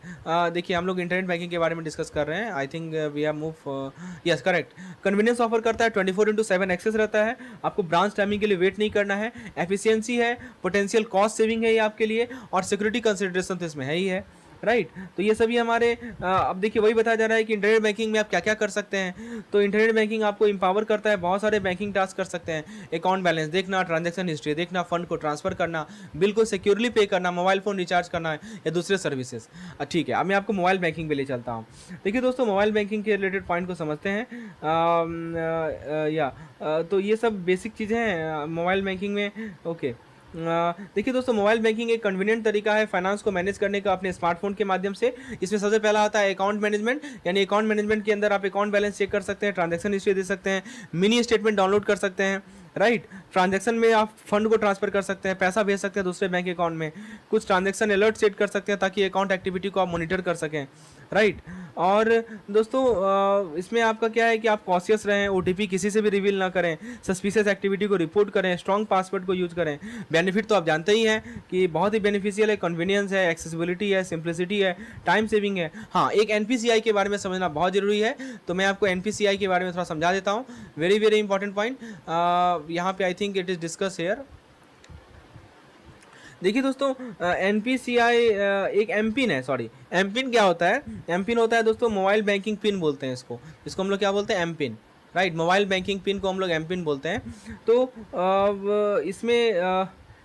देखिए हम लोग इंटरनेट बैंकिंग के बारे में डिस्कस कर रहे हैं। I think we have move, yes correct. Convenience offer करता है, 24/7 एक्सेस रहता है, आपको ब्रांच टाइमिंग के लिए वेट नहीं करना है। एफिशिएंसी है, पोटेंशियल कॉस्ट सेविंग है ये आपके लिए, और सिक्योरिटी कंसिडरेशन तो इसमें है ही है, राइट। तो ये सभी हमारे अब देखिए वही बताया जा रहा है कि इंटरनेट बैंकिंग में आप क्या क्या कर सकते हैं। तो इंटरनेट बैंकिंग आपको इंपावर करता है, बहुत सारे बैंकिंग टास्क कर सकते हैं। अकाउंट बैलेंस देखना, ट्रांजैक्शन हिस्ट्री देखना, फंड को ट्रांसफर करना, बिल को सिक्योरली पे करना, मोबाइल फोन रिचार्ज करना है, या दूसरे सर्विसेज। ठीक है, अब मैं आपको मोबाइल बैंकिंग पे ले चलता हूँ। देखिए दोस्तों, मोबाइल बैंकिंग के रिलेटेड पॉइंट को समझते हैं। तो ये सब बेसिक चीज़ें हैं मोबाइल बैंकिंग में। ओके, देखिए दोस्तों, मोबाइल बैंकिंग एक कन्वीनियंट तरीका है फाइनेंस को मैनेज करने का अपने स्मार्टफोन के माध्यम से। इसमें सबसे पहला आता है अकाउंट मैनेजमेंट, यानी अकाउंट मैनेजमेंट के अंदर आप अकाउंट बैलेंस चेक कर सकते हैं, ट्रांजैक्शन हिस्ट्री दे सकते हैं, मिनी स्टेटमेंट डाउनलोड कर सकते हैं, राइट। ट्रांजैक्शन में आप फंड को ट्रांसफर कर सकते हैं, पैसा भेज सकते हैं दूसरे बैंक अकाउंट में, कुछ ट्रांजैक्शन अलर्ट सेट कर सकते हैं ताकि अकाउंट एक्टिविटी को आप मॉनिटर कर सकें, राइट। और दोस्तों, इसमें आपका क्या है कि आप कॉशियस रहें, ओटीपी किसी से भी रिवील ना करें, सस्पिशियस एक्टिविटी को रिपोर्ट करें, स्ट्रॉन्ग पासवर्ड को यूज करें। बेनिफिट तो आप जानते ही हैं कि बहुत ही बेनिफिशियल है, कन्वीनियंस है, एक्सेसिबिलिटी है, सिंप्लिसिटी है, टाइम सेविंग है। हाँ, एक एनपीसीआई के बारे में समझना बहुत जरूरी है, तो मैं आपको एनपीसीआई के बारे में थोड़ा समझा देता हूँ। वेरी वेरी इंपॉर्टेंट पॉइंट यहाँ पे I think it is discuss hair. देखिए दोस्तों, एनपीसीआई एक एमपिन है, सॉरी एमपिन क्या होता है, एमपिन होता है दोस्तों मोबाइल बैंकिंग पिन बोलते हैं इसको हम लोग क्या बोलते हैं, MPIN, right. Mobile banking pin को हम लोग एमपिन बोलते हैं। तो इसमें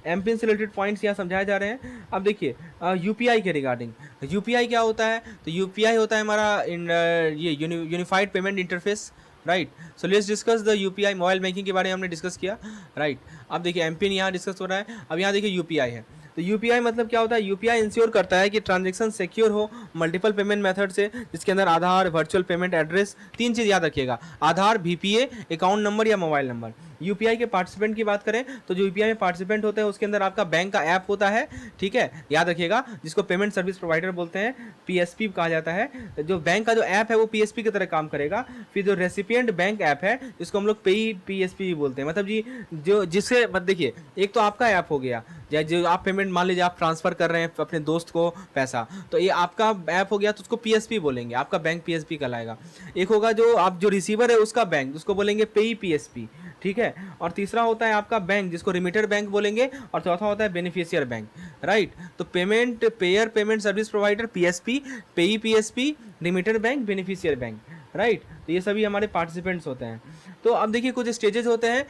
एमपिन से रिलेटेड पॉइंट्स यहाँ समझाए जा रहे हैं। अब देखिए यूपीआई के रिगार्डिंग, यूपीआई क्या होता है, तो यूपीआई होता है हमारा ये unified payment interface, right. So let's discuss the UPI. Mobile banking के बारे में हमने डिस्कस किया, राइट। अब देखिए एमपिन यहाँ डिस्कस हो रहा है। अब यहाँ देखिए यूपीआई है, तो यूपीआई मतलब क्या होता है, यूपीआई इंश्योर करता है कि ट्रांजैक्शन सिक्योर हो मल्टीपल पेमेंट मेथड से, जिसके अंदर आधार, वर्चुअल पेमेंट एड्रेस, तीन चीज़ याद रखिएगा, आधार, वीपीए, अकाउंट नंबर या मोबाइल नंबर। यूपीआई के पार्टिसिपेंट की बात करें तो जो यूपीआई में पार्टिसिपेंट होते हैं उसके अंदर आपका बैंक का ऐप होता है, ठीक है, याद रखिएगा, जिसको पेमेंट सर्विस प्रोवाइडर बोलते हैं, पीएसपी कहा जाता है। जो बैंक का जो ऐप है वो पीएसपी की तरह काम करेगा। फिर जो रेसिपिएंट बैंक ऐप है जिसको हम लोग पीएसपी बोलते हैं, मतलब जी जो जिससे मत देखिए, एक तो आपका ऐप हो गया, जो आप पेमेंट मान लीजिए आप ट्रांसफर कर रहे हैं अपने दोस्त को पैसा, तो ये आपका ऐप हो गया, तो उसको पीएसपी बोलेंगे, आपका बैंक पीएसपी कहलाएगा। एक होगा जो आप जो रिसीवर है उसका बैंक, उसको बोलेंगे पेई पीएसपी, ठीक है। और तीसरा होता है आपका बैंक, जिसको रिमिटर बैंक बोलेंगे, और चौथा होता है बेनिफिशियर बैंक, राइट। तो payment payer, payment service provider PSP, payee PSP, remitter bank, beneficiary bank, right. तो ये सभी हमारे पार्टिसिपेंट्स होते हैं। तो अब देखिए कुछ स्टेजेस होते हैं।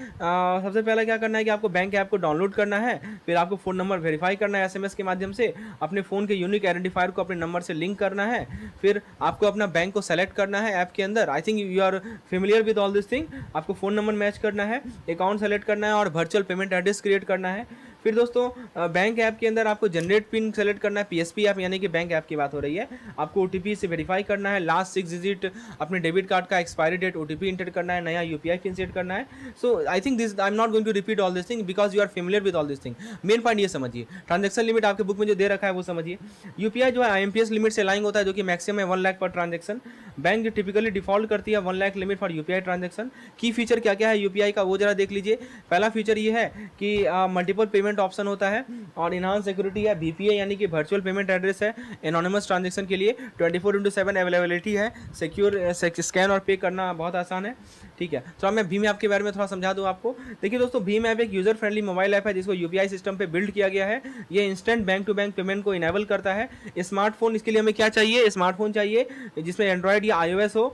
सबसे पहले क्या करना है कि आपको बैंक ऐप को डाउनलोड करना है, फिर आपको फ़ोन नंबर वेरीफाई करना है एसएमएस के माध्यम से, अपने फ़ोन के यूनिक आइडेंटिफायर को अपने नंबर से लिंक करना है, फिर आपको अपना बैंक को सेलेक्ट करना है ऐप के अंदर। I think you are familiar with all this thing. आपको फ़ोन नंबर मैच करना है, अकाउंट सेलेक्ट करना है और वर्चुअल पेमेंट एड्रेस क्रिएट करना है। फिर दोस्तों बैंक ऐप के अंदर आपको जनरेट पिन सेलेक्ट करना है, पीएसपी ऐप यानी कि बैंक ऐप की बात हो रही है। आपको ओटीपी से वेरीफाई करना है, लास्ट 6 डिजिट अपने डेबिट कार्ड का एक्सपायरी डेट ओटीपी इंटर करना है, नया यूपीआई पिन सेट करना है। So I think this I am not going to repeat all this thing because you are familiar with all this thing. Main point ये समझिए, transaction limit आपके book में जो दे रखा है वो समझिए। यूपीआई जो है आईएमपीएस लिमिट से अलाइन होता है, जो कि मैक्सिमम है 1 लाख पर ट्रांजैक्शन। बैंक जो टिपिकली डिफॉल्ट करती है 1 lakh limit for UPI transaction. की फीचर क्या क्या है यूपीआई का वो जरा देख लीजिए। पहला फीचर ये है कि मल्टीपल पेमेंट इंपॉर्टेंट ऑप्शन होता है। और इनहांस सिक्योरिटी है, VPA यानी कि वर्चुअल पेमेंट एड्रेस है, एनोनिमस ट्रांजेक्शन के लिए 24/7 अवेलेबिलिटी है, सिक्योर स्कैन और पे करना बहुत आसान है। ठीक है, तो अब मैं भीम ऐप के बारे में थोड़ा समझा दूं आपको। देखिए दोस्तों, भीम ऐप एक यूजर फ्रेंडली मोबाइल ऐप है जिसको UPI सिस्टम पे बिल्ड किया गया है। ये instant bank to bank payment को इनेबल करता है। स्मार्टफोन इसके लिए हमें क्या चाहिए, स्मार्टफोन चाहिए जिसमें एंड्रॉयड या iOS हो,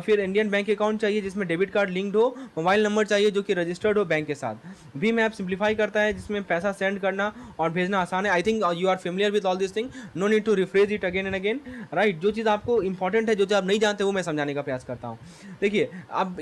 फिर इंडियन बैंक अकाउंट चाहिए जिसमें डेबिट कार्ड लिंक्ड हो, मोबाइल नंबर चाहिए जो कि रजिस्टर्ड हो बैंक के साथ। भीम ऐप सिंप्लीफाई करता है जिसमें पैसा सेंड करना और भेजना आसान है। I think you are familiar with all this thing, no need to rephrase it again and again, right. जो चीज़ आपको इंपॉर्टेंट है, जो चीज़ आप नहीं जानते वो मैं समझाने का प्रयास करता हूँ। देखिए, अब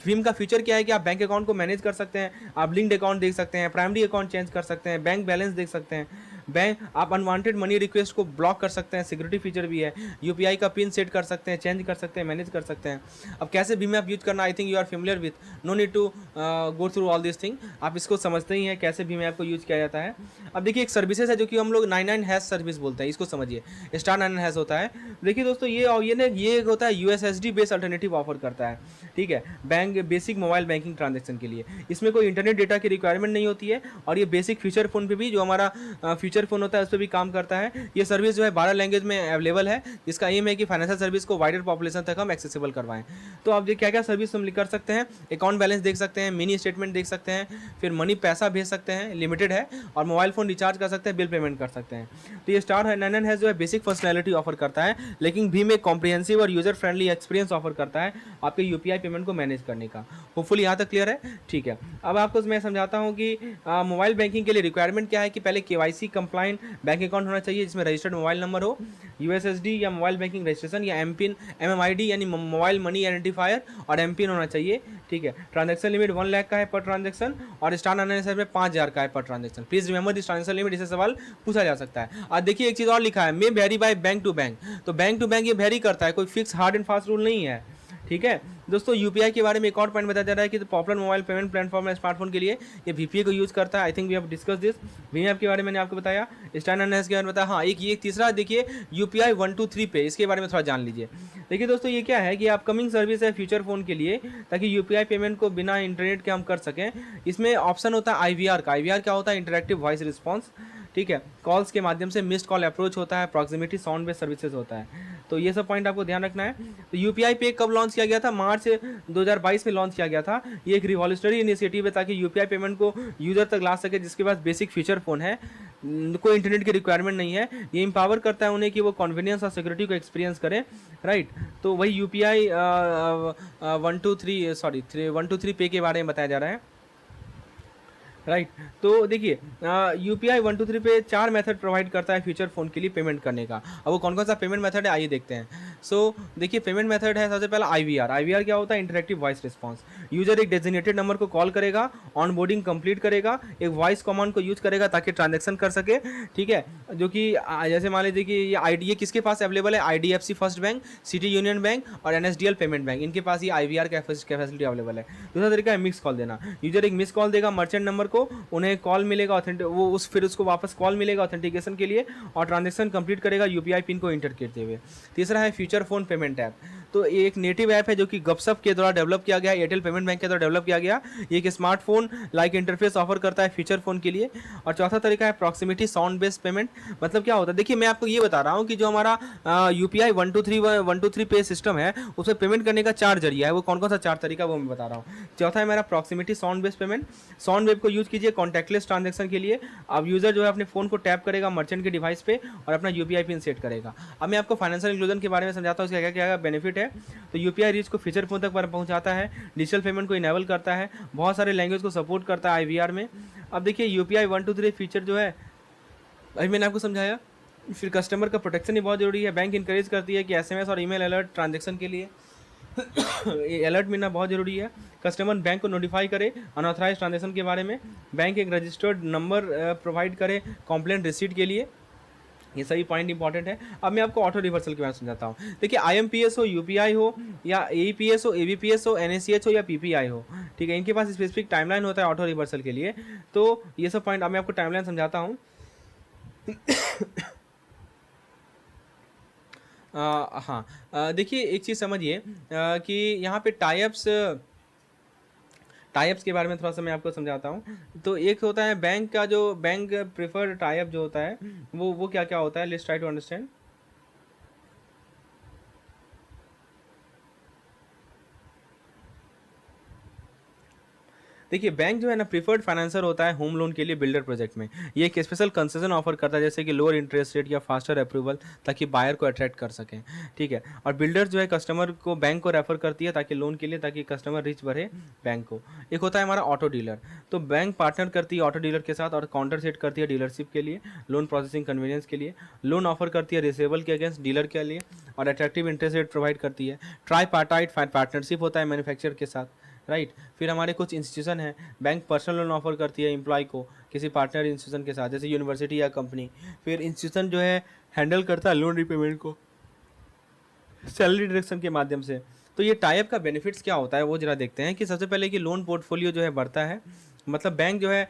भीम का फीचर क्या है कि आप बैंक अकाउंट को मैनेज कर सकते हैं, आप लिंक्ड अकाउंट देख सकते हैं, प्राइमरी अकाउंट चेंज कर सकते हैं, बैंक बैलेंस देख सकते हैं, बैंक आप अनवांटेड मनी रिक्वेस्ट को ब्लॉक कर सकते हैं, सिक्योरिटी फीचर भी है, UPI का पिन सेट कर सकते हैं, चेंज कर सकते हैं, मैनेज कर सकते हैं। अब कैसे भीम ऐप यूज करना, I think you are familiar with, no need to go through all this thing, आप इसको समझते ही हैं कैसे भीम ऐप को यूज किया जाता है। अब देखिए, एक सर्विसेज है जो कि हम लोग 99 सर्विस बोलते हैं, इसको समझिए, स्टार 99 होता है। देखिए दोस्तों, ये होता है USSD बेस्ड अल्टरनेटिव ऑफर करता है। ठीक है, bank basic mobile banking transaction के लिए इसमें कोई इंटरनेट डेटा की रिक्वायरमेंट नहीं होती है, और ये बेसिक फीचर फोन पे भी, जो हमारा फीचर फोन होता है उस पर भी काम करता है। ये सर्विस जो है 12 लैंग्वेज में अवेलेबल है, जिसका एम है कि फाइनेंशियल सर्विस को वाइडर पॉपुलेशन तक हम एक्सेसिबल करवाएं। तो आप क्या क्या सर्विस हम कर सकते हैं, अकाउंट बैलेंस देख सकते हैं, मिनी स्टेटमेंट देख सकते हैं, फिर मनी पैसा भेज सकते हैं, लिमिटेड है, और मोबाइल फोन रिचार्ज कर सकते हैं, बिल पेमेंट कर सकते हैं। तो ये स्टार 99 है जो है बेसिक फंक्शनैलिटी ऑफर करता है, लेकिन भीम एक कॉम्प्रिहेंसिव और यूजर फ्रेंडली एक्सपीरियंस ऑफर करता है आपके UPI पेमेंट को मैनेज करने का। होपफुली यहाँ तक क्लियर है। ठीक है, अब आपको मैं समझाता हूँ कि मोबाइल बैंकिंग के लिए रिक्वायरमेंट क्या है कि पहले KYC कंप्लाइंट बैंक अकाउंट होना चाहिए जिसमें रजिस्टर्ड मोबाइल नंबर हो, USSD या मोबाइल बैंकिंग रजिस्ट्रेशन या MPIN MMID यानी मोबाइल मनी आइडेंटिफायर और MPIN होना चाहिए। ठीक है, ट्रांजैक्शन लिमिट 1 लाख का है पर ट्रांजैक्शन, और स्टार 99 में 5000 का है पर transaction. Please remember this transaction limit, इससे सवाल पूछा जा सकता है। और देखिए, एक चीज़ और लिखा है, may vary by bank to bank, तो बैंक टू बैंक ये वेरी करता है, कोई fix hard and fast rule नहीं है। ठीक है दोस्तों, UPI के बारे में एक और पॉइंट बताया जा रहा है कि पॉपुलर मोबाइल पेमेंट प्लेटफॉर्म है स्मार्टफोन के लिए, ये VPA को यूज करता है। I think we have discuss this. भीम ऐप के बारे में मैंने आपको बताया, स्टार 99 के बारे में बताया। हाँ, एक तीसरा देखिए, UPI 123 पे, इसके बारे में थोड़ा जान लीजिए। देखिए दोस्तों, ये क्या है कि अपकमिंग सर्विस है फ्यूचर फोन के लिए, ताकि UPI पेमेंट को बिना इंटरनेट के हम कर सकें। इसमें ऑप्शन होता है IVR का। IVR क्या होता है, इंटरेक्टिव वॉइस रिस्पॉन्स। ठीक है, कॉल्स के माध्यम से मिस्ड कॉल अप्रोच होता है, प्रॉक्सिमिटी साउंड बेस्ड सर्विसेज होता है। तो ये सब पॉइंट आपको ध्यान रखना है। तो UPI पे कब लॉन्च किया गया था, मार्च 2022 में लॉन्च किया गया था। ये एक रिवॉल्यूशनरी इनिशिएटिव है ताकि UPI पेमेंट को यूजर तक ला सके जिसके पास बेसिक फीचर फोन है, कोई इंटरनेट की रिक्वायरमेंट नहीं है। ये इंपावर करता है उन्हें कि वो कॉन्वीनियंस और सिक्योरिटी को एक्सपीरियंस करें, राइट। तो वही UPI 123 पे के बारे में बताया जा रहा है, राइट। तो देखिए, UPI 123 पे 4 मेथड प्रोवाइड करता है फीचर फोन के लिए पेमेंट करने का। अब वो कौन कौन सा पेमेंट मेथड है, आइए देखते हैं। देखिए, पेमेंट मेथड है सबसे पहला IVR। IVR क्या होता है, इंटरेक्टिव वॉइस रिस्पॉन्स। यूजर एक डेजिग्नेटेड नंबर को कॉल करेगा, ऑन बोर्डिंग कंप्लीट करेगा, एक वॉइस कमांड को यूज करेगा ताकि ट्रांजेक्शन कर सके। ठीक है, जो कि जैसे मान लीजिए कि ये किसके पास अवेलेबल है, IDFC first bank, city union bank और NSDL पेमेंट बैंक, इनके पास ये IVR का फैसिलिटी अवेलेबल है। दूसरा तरीका है मिस कॉल देना। यूजर एक मिस कॉल देगा मर्चेंट नंबर को, उन्हें कॉल मिलेगा फिर उसको वापस कॉल मिलेगा ऑथेंटिकेशन के लिए, और ट्रांजैक्शन कंप्लीट करेगा UPI पिन को इंटर करते हुए। तीसरा है फ्यूचर फोन पेमेंट ऐप। तो ये एक नेटिव ऐप है जो कि गपशप के द्वारा डेवलप किया गया, एयरटेल पेमेंट बैंक के द्वारा डेवलप किया गया। ये एक स्मार्टफोन लाइक इंटरफेस ऑफर करता है फीचर फोन के लिए। और चौथा तरीका है प्रॉक्सिमिटी साउंड बेस्ड पेमेंट। मतलब क्या होता है, देखिए मैं आपको ये बता रहा हूँ कि जो हमारा UPI 123 पे सिस्टम है, उसमें पेमेंट करने का 4 जरिया है। वो कौन कौन सा 4 तरीका वो मैं बता रहा हूँ। चौथा है मेरा proximity sound based payment. Sound wave को यूज कीजिए कॉन्टैक्टलेस ट्रांजैक्शन के लिए। अब यूजर जो है अपने फोन को टैप करेगा मर्चेंट के डिवाइस पे और अपना UPI पिन सेट करेगा। अब मैं आपको फाइनेंशियल इंक्लूजन के बारे में समझाता हूँ, उसका क्या क्या बेनिफिट है। तो UPI रीच को फीचर फोन तक पहुंचाता है, डिजिटल पेमेंट को इनेबल करता है, बहुत सारे लैंग्वेज को सपोर्ट करता है IVR में। अब देखिए, UPI 123 फीचर जो है, अभी मैंने आपको समझाया। फिर कस्टमर का प्रोटेक्शन ही बहुत जरूरी है। बैंक इंकरेज करती है कि SMS और ईमेल अलर्ट ट्रांजैक्शन के लिए अलर्ट मिलना बहुत ज़रूरी है। कस्टमर बैंक को नोटिफाई करे अनऑथराइज ट्रांजैक्शन के बारे में। बैंक एक रजिस्टर्ड नंबर प्रोवाइड करे कंप्लेंट रिसीट के लिए। ये सभी पॉइंट इंपॉर्टेंट है। अब मैं आपको ऑटो रिवर्सल के बारे में समझाता हूँ। देखिए, IMPS हो, UPI हो, या AEPS हो, ABPS हो, NACH हो या PPI हो, ठीक है, इनके पास स्पेसिफिक टाइमलाइन होता है ऑटो रिवर्सल के लिए। तो ये सब पॉइंट अब मैं आपको टाइमलाइन समझाता हूँ। हाँ, देखिए एक चीज़ समझिए कि यहाँ पे टाइप्स टाइप्स के बारे में थोड़ा सा मैं आपको समझाता हूँ। तो एक होता है बैंक का, जो बैंक प्रेफर्ड टाइप जो होता है, वो क्या क्या होता है, लेट्स ट्राई टू अंडरस्टैंड। देखिए बैंक जो है ना प्रीफर्ड फाइनेंसर होता है होम लोन के लिए बिल्डर प्रोजेक्ट में। ये एक स्पेशल कंसेशन ऑफर करता है, जैसे कि लोअर इंटरेस्ट रेट या फास्टर अप्रूवल, ताकि बायर को अट्रैक्ट कर सकें। ठीक है। और बिल्डर जो है कस्टमर को बैंक को रेफर करती है ताकि लोन के लिए, ताकि कस्टमर रिच बढ़े बैंक को। एक होता है हमारा ऑटो डीलर। तो बैंक पार्टनर करती है ऑटो डीलर के साथ और काउंटर सेट करती है डीलरशिप के लिए, लोन प्रोसेसिंग कन्वीनियंस के लिए। लोन ऑफर करती है रिसेबल के अगेंस्ट डीलर के लिए, और अट्रैक्टिव इंटरेस्ट रेट प्रोवाइड करती है। ट्राई पार्टाइट पार्टनरशिप होता है मैन्युफैक्चर के साथ, राइट। फिर हमारे कुछ इंस्टीट्यूशन है, बैंक पर्सनल लोन ऑफर करती है एम्प्लॉय को किसी पार्टनर इंस्टीट्यूशन के साथ, जैसे यूनिवर्सिटी या कंपनी। फिर इंस्टीट्यूशन जो है हैंडल करता है लोन रिपेमेंट को सैलरी डिडक्शन के माध्यम से। तो ये टाइप का बेनिफिट्स क्या होता है वो जरा देखते हैं। कि सबसे पहले कि लोन पोर्टफोलियो जो है बढ़ता है, मतलब बैंक जो है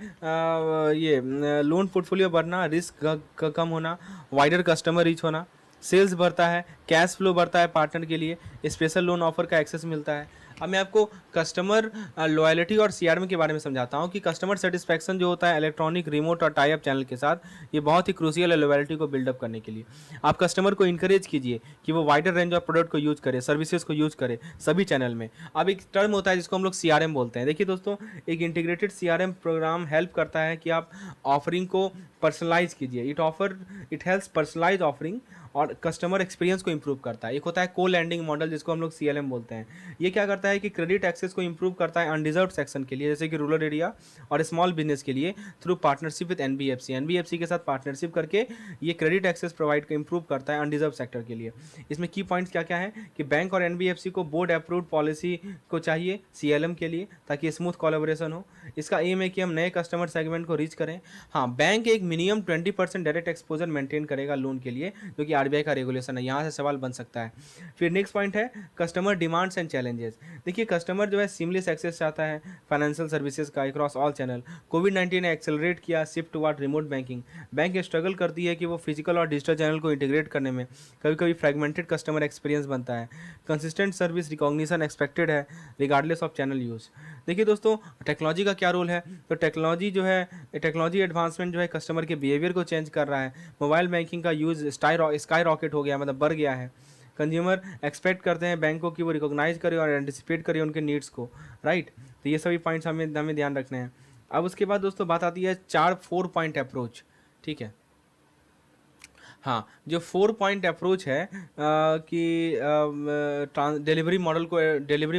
ये लोन पोर्टफोलियो बढ़ना, रिस्क कम होना, वाइडर कस्टमर रीच होना, सेल्स बढ़ता है, कैश फ्लो बढ़ता है पार्टनर के लिए, स्पेशल लोन ऑफर का एक्सेस मिलता है। अब मैं आपको कस्टमर लॉयल्टी और सीआरएम के बारे में समझाता हूँ कि कस्टमर सेटिस्फैक्शन जो होता है इलेक्ट्रॉनिक, रिमोट और टाई अप चैनल के साथ, ये बहुत ही क्रूशियल है लॉयल्टी को बिल्डअप करने के लिए। आप कस्टमर को इंकरेज कीजिए कि वो वाइडर रेंज ऑफ प्रोडक्ट को यूज करे, सर्विसेज को यूज करे सभी चैनल में। अब एक टर्म होता है जिसको हम लोग सीआरएम बोलते हैं। देखिए दोस्तों, एक इंटीग्रेटेड सीआरएम प्रोग्राम हेल्प करता है कि आप ऑफरिंग को पर्सनलाइज कीजिए। इट हेल्प्स पर्सनलाइज ऑफरिंग और कस्टमर एक्सपीरियंस को इंप्रूव करता है। एक होता है को लैंडिंग मॉडल जिसको हम लोग सीएलएम बोलते हैं। ये क्या करता है कि क्रेडिट एक्सेस को इंप्रूव करता है अनडिजर्व सेक्शन के लिए, जैसे कि रूरल एरिया और स्मॉल बिजनेस के लिए, थ्रू पार्टनरशिप विद एनबीएफसी के साथ पार्टनरशिप करके ये क्रेडिट एक्सेस प्रोवाइड कर इंप्रूव करता है अनडिजर्व सेक्टर के लिए। इसमें की पॉइंट्स क्या क्या है कि बैंक और एनबीएफसी को बोर्ड अप्रूव्ड पॉलिसी को चाहिए सीएलएम के लिए, ताकि स्मूथ कोलैबोरेशन हो। इसका एम है कि हम नए कस्टमर सेगमेंट को रीच करें। हाँ, बैंक एक मिनिमम 20% डायरेक्ट एक्सपोजर मेंटेन करेगा लोन के लिए, जो कि आरबीआई का रेगुलेशन है, यहाँ से सवाल बन सकता है। फिर नेक्स्ट पॉइंट है कस्टमर डिमांड्स एंड चैलेंजेस। देखिए कस्टमर जो है सीमलेस एक्सेस चाहता है फाइनेंशियल सर्विसेज का अक्रॉस ऑल चैनल। कोविड-19 ने एक्सेलरेट किया shift toward remote banking. Bank struggle करती है कि वो फिजिकल और डिजिटल चैनल को इंटीग्रेट करने में, कभी कभी फ्रेगमेंटेड कस्टमर एक्सपीरियंस बनता है। कंसिस्टेंट सर्विस रिकॉग्निशन एक्सपेक्टेड है रिगार्डलेस ऑफ चैनल यूज। देखिए दोस्तों, टेक्नोलॉजी का क्या रोल है। तो टेक्नोलॉजी एडवांसमेंट जो है कस्टमर के बिहेवियर को चेंज कर रहा है। मोबाइल बैंकिंग का यूज़ स्काई रॉकेट हो गया, मतलब बढ़ गया है। कंज्यूमर एक्सपेक्ट करते हैं बैंकों की वो रिकॉग्नाइज करे और एंटिसिपेट करे उनके नीड्स को, राइट। तो ये सभी पॉइंट्स हमें ध्यान रखने हैं। अब उसके बाद दोस्तों बात आती है 4 पॉइंट अप्रोच। ठीक है। हाँ, जो 4 पॉइंट अप्रोच है कि डिलीवरी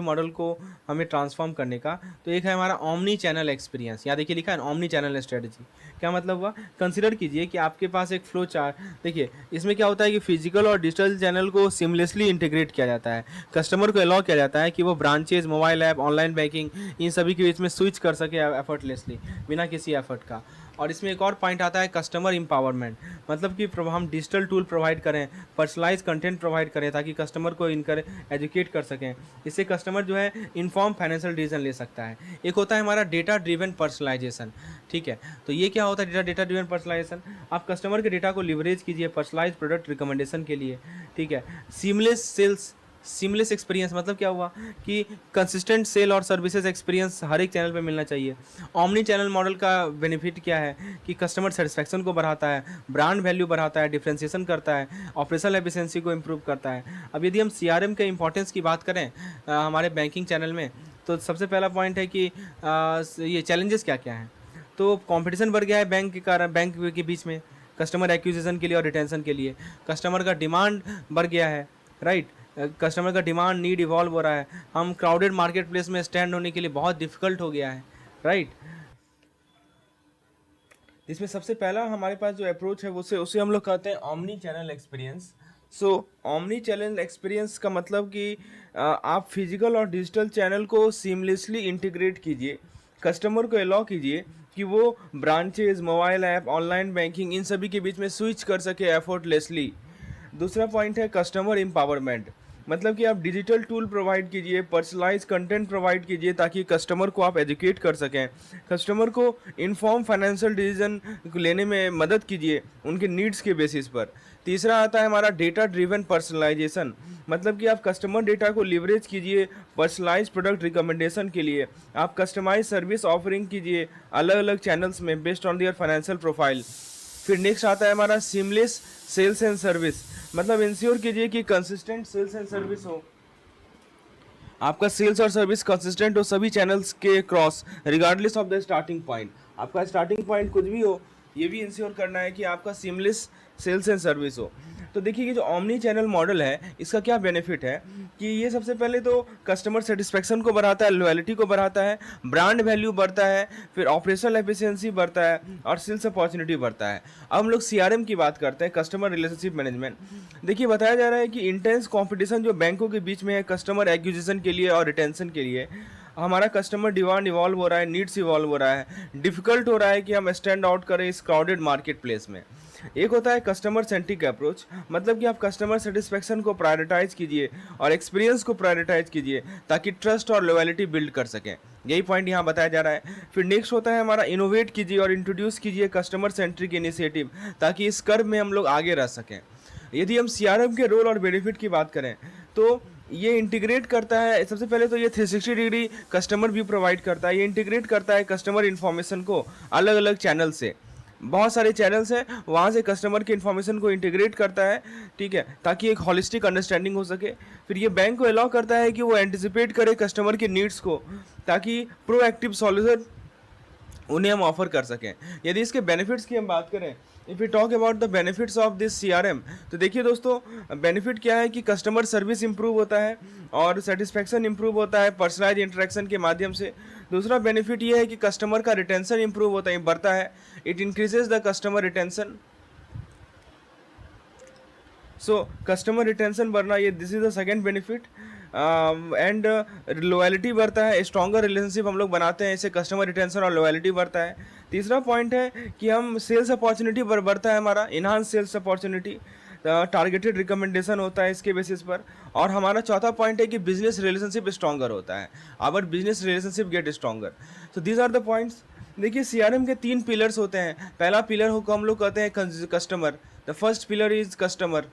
मॉडल को हमें ट्रांसफॉर्म करने का। तो एक है हमारा ओमनी चैनल एक्सपीरियंस, यहाँ देखिए लिखा है ओमनी चैनल स्ट्रेटजी। क्या मतलब हुआ, कंसिडर कीजिए कि आपके पास एक फ्लो चार्ट। देखिए इसमें क्या होता है कि फिजिकल और डिजिटल चैनल को सिमलेसली इंटीग्रेट किया जाता है। कस्टमर को अलाउ किया जाता है कि वो branches, mobile app, online banking, इन सभी के बीच में स्विच कर सके एफर्टलेसली, बिना किसी एफर्ट का। और इसमें एक और पॉइंट आता है कस्टमर एम्पावरमेंट, मतलब कि हम डिजिटल टूल प्रोवाइड करें, पर्सनलाइज कंटेंट प्रोवाइड करें, ताकि कस्टमर को एजुकेट कर सकें। इससे कस्टमर जो है इन्फॉर्म फाइनेंशियल डिसीजन ले सकता है। एक होता है हमारा डेटा ड्रिवन पर्सनलाइजेशन। ठीक है। तो ये क्या होता है डेटा ड्रिवन पर्सनलाइजेशन। आप कस्टमर के डेटा को लिवरेज कीजिए पर्सनलाइज प्रोडक्ट रिकमेंडेशन के लिए। ठीक है। सीमलेस एक्सपीरियंस, मतलब क्या हुआ कि कंसिस्टेंट सेल और सर्विसेज एक्सपीरियंस हर एक चैनल पे मिलना चाहिए। ओमनी चैनल मॉडल का बेनिफिट क्या है कि कस्टमर सेटिस्फैक्शन को बढ़ाता है, ब्रांड वैल्यू बढ़ाता है, डिफ्रेंशिएशन करता है, ऑपरेशनल एफिशिएंसी को इंप्रूव करता है। अब यदि हम सीआरएम के इंपॉर्टेंस की बात करें हमारे बैंकिंग चैनल में, तो सबसे पहला पॉइंट है कि ये चैलेंजेस क्या क्या हैं। तो कंपटीशन बढ़ गया है बैंक के कारण, बैंक के बीच में कस्टमर एक्विजिशन के लिए और रिटेंशन के लिए। कस्टमर का डिमांड बढ़ गया है, राइट। कस्टमर का डिमांड नीड इवॉल्व हो रहा है। हम क्राउडेड मार्केट प्लेस में स्टैंड होने के लिए बहुत डिफिकल्ट हो गया है, राइट। इसमें सबसे पहला हमारे पास जो अप्रोच है उसे हम लोग कहते हैं omni channel experience. So omni channel experience का मतलब कि आप फिजिकल और डिजिटल चैनल को सीमलेसली इंटीग्रेट कीजिए, कस्टमर को अलाउ कीजिए कि वो branches, mobile app, online banking, इन सभी के बीच में स्विच कर सके एफर्टलेसली। दूसरा पॉइंट है कस्टमर एम्पावरमेंट। मतलब कि आप डिजिटल टूल प्रोवाइड कीजिए, पर्सनलाइज कंटेंट प्रोवाइड कीजिए ताकि कस्टमर को आप एजुकेट कर सकें, कस्टमर को इन्फॉर्म फाइनेंशियल डिसीजन लेने में मदद कीजिए उनके नीड्स के बेसिस पर। तीसरा आता है हमारा डेटा ड्रिवन पर्सनलाइजेशन, मतलब कि आप कस्टमर डेटा को लिवरेज कीजिए पर्सनलाइज प्रोडक्ट रिकमेंडेशन के लिए, आप कस्टमाइज सर्विस ऑफरिंग कीजिए अलग अलग चैनल्स में based on their financial profile. फिर नेक्स्ट आता है हमारा सीमलेस सेल्स एंड सर्विस, मतलब इंश्योर कीजिए कि कंसिस्टेंट सेल्स एंड सर्विस हो, आपका सेल्स और सर्विस कंसिस्टेंट हो सभी चैनल्स के cross regardless of the starting point. आपका स्टार्टिंग पॉइंट कुछ भी हो, ये भी इंश्योर करना है कि आपका सीमलेस सेल्स एंड सर्विस हो। तो देखिए, ये जो ऑमनी चैनल मॉडल है इसका क्या बेनिफिट है कि ये सबसे पहले तो कस्टमर सेटिस्फेक्शन को बढ़ाता है, लॉयल्टी को बढ़ाता है, ब्रांड वैल्यू बढ़ता है, फिर ऑपरेशनल एफिशिएंसी बढ़ता है और सेल्स अपॉर्चुनिटी बढ़ता है। अब हम लोग सीआरएम की बात करते हैं, कस्टमर रिलेशनशिप मैनेजमेंट। देखिए, बताया जा रहा है कि इंटेंस कॉम्पिटिशन जो बैंकों के बीच में है कस्टमर एक्विजिशन के लिए और रिटेंशन के लिए, हमारा कस्टमर डिमांड इवॉल्व हो रहा है, नीड्स इवॉल्व हो रहा है, डिफिकल्ट हो रहा है कि हम स्टैंड आउट करें इस क्राउडेड मार्केट प्लेस में। एक होता है कस्टमर सेंट्रिक अप्रोच, मतलब कि आप कस्टमर सेटिस्फेक्शन को प्रायोरिटाइज कीजिए और एक्सपीरियंस को प्रायोरिटाइज कीजिए ताकि ट्रस्ट और लॉयल्टी बिल्ड कर सकें, यही पॉइंट यहाँ बताया जा रहा है। फिर नेक्स्ट होता है हमारा इनोवेट कीजिए और इंट्रोड्यूस कीजिए कस्टमर सेंट्रिक इनिशिएटिव ताकि इस कर्व में हम लोग आगे रह सकें। यदि हम सीआरएम के रोल और बेनिफिट की बात करें तो ये इंटीग्रेट करता है, सबसे पहले तो ये 360 डिग्री कस्टमर व्यू प्रोवाइड करता है, ये इंटीग्रेट करता है कस्टमर इन्फॉर्मेशन को अलग अलग चैनल से, बहुत सारे चैनल्स हैं वहाँ से कस्टमर की इन्फॉर्मेशन को इंटीग्रेट करता है, ठीक है, ताकि एक हॉलिस्टिक अंडरस्टैंडिंग हो सके। फिर ये बैंक को अलाउ करता है कि वो एंटिसिपेट करे कस्टमर के नीड्स को ताकि प्रोएक्टिव सॉल्यूशन उन्हें हम ऑफर कर सकें। यदि इसके बेनिफिट्स की हम बात करें, if you talk about the benefits of this CRM, तो देखिए दोस्तों, बेनिफिट क्या है कि कस्टमर सर्विस इंप्रूव होता है और सेटिस्फैक्शन इंप्रूव होता है पर्सनलाइज इंटरेक्शन के माध्यम से। दूसरा बेनिफिट ये है कि कस्टमर का रिटेंशन इंप्रूव होता है, बढ़ता है, it increases the customer retention. So customer retention बढ़ना, ये this is the second benefit. And loyalty बढ़ता है, स्ट्रॉन्गर रिलेशनशिप हम लोग बनाते हैं, इससे कस्टमर रिटेंशन और लॉयल्टी बढ़ता है। तीसरा पॉइंट है कि हम सेल्स अपॉर्चुनिटी बढ़ता है हमारा, enhance sales opportunity, targeted recommendation होता है इसके बेसिस पर। और हमारा चौथा पॉइंट है कि बिजनेस रिलेशनशिप स्ट्रॉन्गर होता है, our business relationship get stronger. So these are the points. देखिए, सीआरएम के 3 पिलर्स होते हैं। पहला पिलर को हम लोग कहते हैं customer, the first pillar is customer.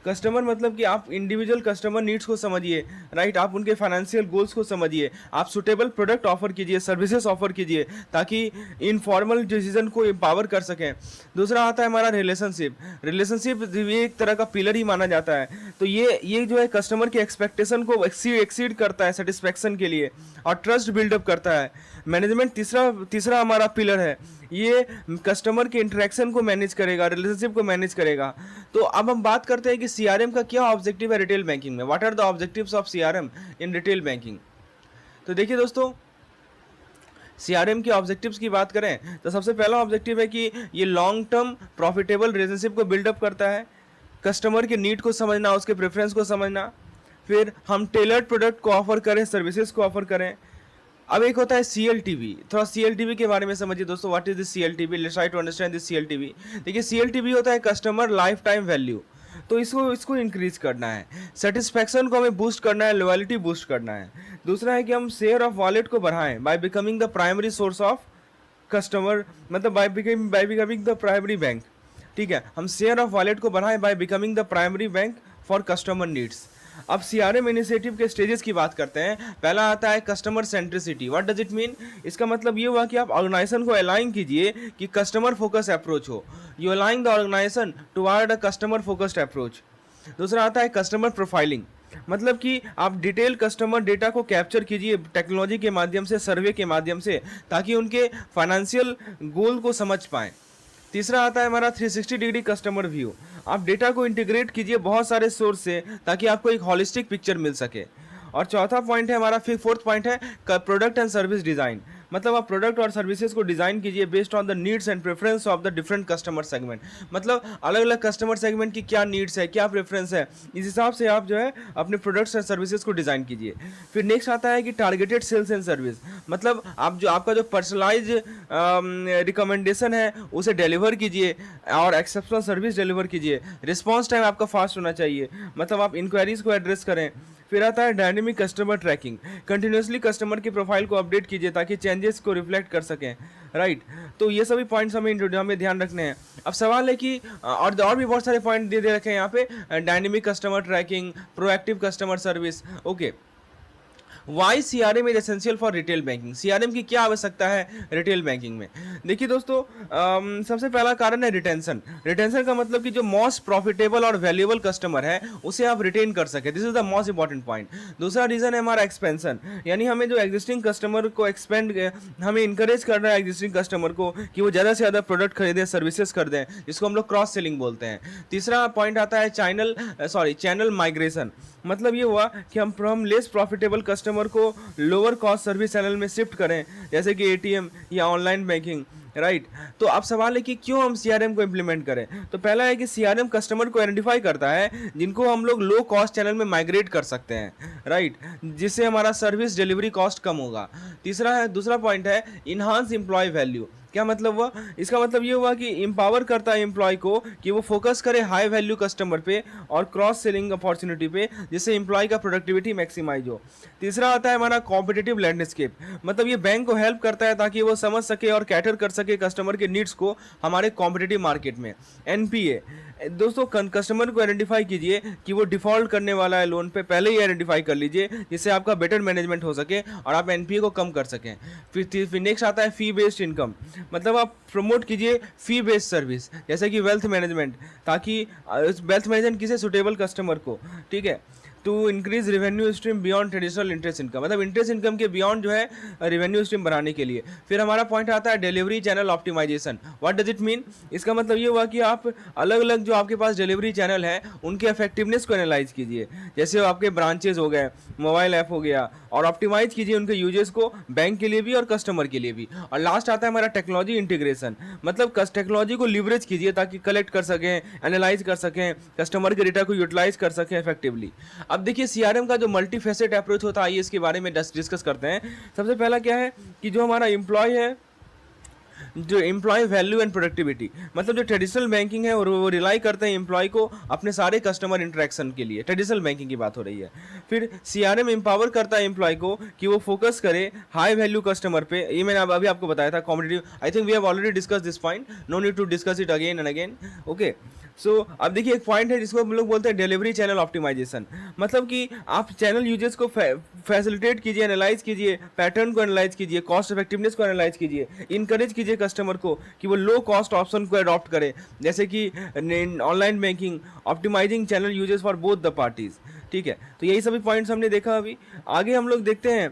Customer मतलब कि आप इंडिविजुअल कस्टमर नीड्स को समझिए, राइट, आप उनके फाइनेंशियल गोल्स को समझिए, आप सुटेबल प्रोडक्ट ऑफर कीजिए, सर्विसेज ऑफर कीजिए ताकि इनफॉर्मल डिसीजन को एम्पावर कर सकें। दूसरा आता है हमारा रिलेशनशिप। रिलेशनशिप ये एक तरह का पिलर ही माना जाता है, तो ये जो है कस्टमर के एक्सपेक्टेशन को एक्सीड करता है सेटिस्फैक्शन के लिए और ट्रस्ट बिल्डअप करता है। मैनेजमेंट तीसरा हमारा पिलर है, ये कस्टमर के इंटरेक्शन को मैनेज करेगा, रिलेशनशिप को मैनेज करेगा। तो अब हम बात करते हैं कि सीआरएम का क्या ऑब्जेक्टिव है रिटेल बैंकिंग में, what are the objectives of CRM in retail banking. तो देखिए दोस्तों, सीआरएम के ऑब्जेक्टिव्स की बात करें तो सबसे पहला ऑब्जेक्टिव है कि ये लॉन्ग टर्म प्रॉफिटेबल रिलेशनशिप को बिल्डअप करता है, कस्टमर के नीड को समझना, उसके प्रेफरेंस को समझना, फिर हम टेलर्ड प्रोडक्ट को ऑफर करें, सर्विसेज को ऑफर करें। अब एक होता है सीएलटीवी, थोड़ा सीएलटीवी के बारे में समझिए दोस्तों, what is this CLTV, let's try to understand this CLTV. देखिए, सीएलटीवी होता है कस्टमर लाइफ टाइम वैल्यू, तो इसको इंक्रीज करना है, सेटिस्फैक्शन को हमें बूस्ट करना है, लॉयल्टी बूस्ट करना है। दूसरा है कि हम शेयर ऑफ वॉलेट को बढ़ाएं by becoming the primary source of customer, मतलब by becoming the primary bank, ठीक है, हम शेयर ऑफ वॉलेट को बढ़ाएं by becoming the primary bank for customer needs. अब सीआरएम इनिशिएटिव के स्टेजेस की बात करते हैं। पहला आता है customer centricity. What does it mean? इसका मतलब ये हुआ कि आप ऑर्गेनाइजेशन को अलाइन कीजिए कि कस्टमर फोकस अप्रोच हो, you align the organisation toward a customer focused approach. दूसरा आता है कस्टमर प्रोफाइलिंग, मतलब कि आप डिटेल कस्टमर डेटा को कैप्चर कीजिए टेक्नोलॉजी के माध्यम से, सर्वे के माध्यम से, ताकि उनके फाइनेंशियल गोल को समझ पाएँ। तीसरा आता है हमारा 360 डिग्री कस्टमर व्यू, आप डेटा को इंटीग्रेट कीजिए बहुत सारे सोर्स से ताकि आपको एक हॉलिस्टिक पिक्चर मिल सके। और चौथा पॉइंट है हमारा, फिर फोर्थ पॉइंट है प्रोडक्ट एंड सर्विस डिज़ाइन, मतलब आप प्रोडक्ट और सर्विसेज को डिज़ाइन कीजिए based on the needs and preference of the different customer segment. मतलब अलग अलग कस्टमर सेगमेंट की क्या नीड्स है, क्या प्रेफरेंस है, इस हिसाब से आप जो है अपने प्रोडक्ट्स और सर्विसेज को डिज़ाइन कीजिए। फिर नेक्स्ट आता है कि टारगेटेड सेल्स एंड सर्विस। मतलब आप जो आपका जो पर्सनलाइज रिकमेंडेशन है उसे डिलीवर कीजिए और एक्सेप्शनल सर्विस डिलीवर कीजिए। रिस्पॉन्स टाइम आपका फास्ट होना चाहिए, मतलब आप इंक्वायरीज को एड्रेस करें। फिर आता है dynamic customer tracking. Continuously customer की प्रोफाइल को अपडेट कीजिए ताकि चेंजेस को रिफ्लेक्ट कर सकें, राइट। तो ये सभी पॉइंट्स हमें ध्यान रखने हैं। अब सवाल है कि और भी बहुत सारे पॉइंट दे रखे हैं यहाँ पे, dynamic customer tracking, proactive customer service, okay. Why CRM is essential for retail banking. CRM की क्या आवश्यकता है रिटेल बैंकिंग में? देखिए दोस्तों, सबसे पहला कारण है रिटेंशन। रिटेंशन का मतलब कि जो मोस्ट प्रॉफिटेबल और वैल्यूएबल कस्टमर है उसे आप रिटेन कर सके, this is the most important point. दूसरा रीजन है हमारा एक्सपेंशन, यानी हमें जो एग्जिस्टिंग कस्टमर को हमें इंकरेज करना है एग्जिस्टिंग कस्टमर को कि वो ज़्यादा से ज़्यादा प्रोडक्ट खरीदें, सर्विसेज कर दें, जिसको हम लोग क्रॉस सेलिंग बोलते हैं। तीसरा पॉइंट आता है चैनल माइग्रेशन। मतलब ये हुआ कि हम लेस प्रॉफिटेबल कस्टमर को लोअर कॉस्ट सर्विस चैनल में शिफ्ट करें, जैसे कि ATM या ऑनलाइन बैंकिंग, राइट। तो अब सवाल है कि क्यों हम CRM को इम्प्लीमेंट करें? तो पहला है कि CRM कस्टमर को आइडेंटिफाई करता है जिनको हम लोग लो कॉस्ट चैनल में माइग्रेट कर सकते हैं, राइट, जिससे हमारा सर्विस डिलीवरी कॉस्ट कम होगा। दूसरा पॉइंट है इन्हांस एम्प्लॉय वैल्यू। क्या मतलब हुआ? इसका मतलब ये हुआ कि एम्पावर करता है एम्प्लॉय को कि वो फोकस करे हाई वैल्यू कस्टमर पे और क्रॉस सेलिंग अपॉर्चुनिटी पे, जिससे एम्प्लॉय का प्रोडक्टिविटी मैक्सिमाइज हो। तीसरा आता है हमारा कॉम्पिटिटिव लैंडस्केप। मतलब ये बैंक को हेल्प करता है ताकि वो समझ सके और कैटर कर सके कस्टमर के नीड्स को हमारे कॉम्पिटिटिव मार्केट में। NPA, दोस्तों कस्टमर को आइडेंटिफाई कीजिए कि वो डिफॉल्ट करने वाला है लोन पे, पहले ही आइडेंटिफाई कर लीजिए जिससे आपका बेटर मैनेजमेंट हो सके और आप NPA को कम कर सकें। फिर नेक्स्ट आता है फी बेस्ड इनकम। मतलब आप प्रमोट कीजिए फी बेस्ड सर्विस, जैसे कि वेल्थ मैनेजमेंट, ताकि वेल्थ मैनेजमेंट किसे सुटेबल कस्टमर को, ठीक है, to increase revenue stream beyond traditional interest income. मतलब इंटरेस्ट इनकम के बियॉन्ड जो है रेवेन्यू स्ट्रीम बढ़ाने के लिए। फिर हमारा पॉइंट आता है delivery channel optimisation. What does it mean? इसका मतलब ये हुआ कि आप अलग अलग जो आपके पास डिलीवरी चैनल है उनके इफेक्टिवनेस को एनालाइज कीजिए, जैसे आपके ब्रांचेज हो गए, मोबाइल ऐप हो गया, और ऑप्टिमाइज कीजिए उनके यूजेस को बैंक के लिए भी और कस्टमर के लिए भी। और लास्ट आता है हमारा टेक्नोलॉजी इंटीग्रेशन। मतलब टेक्नोलॉजी को लिवरेज कीजिए ताकि कलेक्ट कर सकें, एनालाइज कर सकें, कस्टमर के डेटा को यूटिलाइज कर सकें इफेक्टिवली। अब देखिए CRM का जो मल्टी फेसेट अप्रोच होता है, आइए इसके बारे में डिस्कस करते हैं। सबसे पहला क्या है कि जो हमारा एम्प्लॉय है, जो एम्प्लॉय वैल्यू एंड प्रोडक्टिविटी। मतलब जो ट्रेडिशनल बैंकिंग है और वो रिलाई करते हैं एम्प्लॉय को अपने सारे कस्टमर इंटरेक्शन के लिए, ट्रेडिशनल बैंकिंग की बात हो रही है। फिर CRM एम्पावर करता है एम्प्लॉय को कि वो फोकस करे हाई वैल्यू कस्टमर पे। ये मैंने अभी आपको बताया था competitive. I think we have already discuss this point, no need to discuss it again and again, okay. So अब देखिए एक पॉइंट है जिसको हम लोग बोलते हैं डिलीवरी चैनल ऑप्टिमाइजेशन। मतलब कि आप चैनल यूजर्स को फैसिलिटेट कीजिए, एनालाइज कीजिए, पैटर्न को एनालाइज कीजिए, कॉस्ट इफेक्टिवनेस को एनालाइज कीजिए, इनकरेज कीजिए कस्टमर को कि वो लो कॉस्ट ऑप्शन को अडॉप्ट करे, जैसे कि online banking, optimising channel users for both the parties, ठीक है। तो यही सभी पॉइंट्स हमने देखा। अभी आगे हम लोग देखते हैं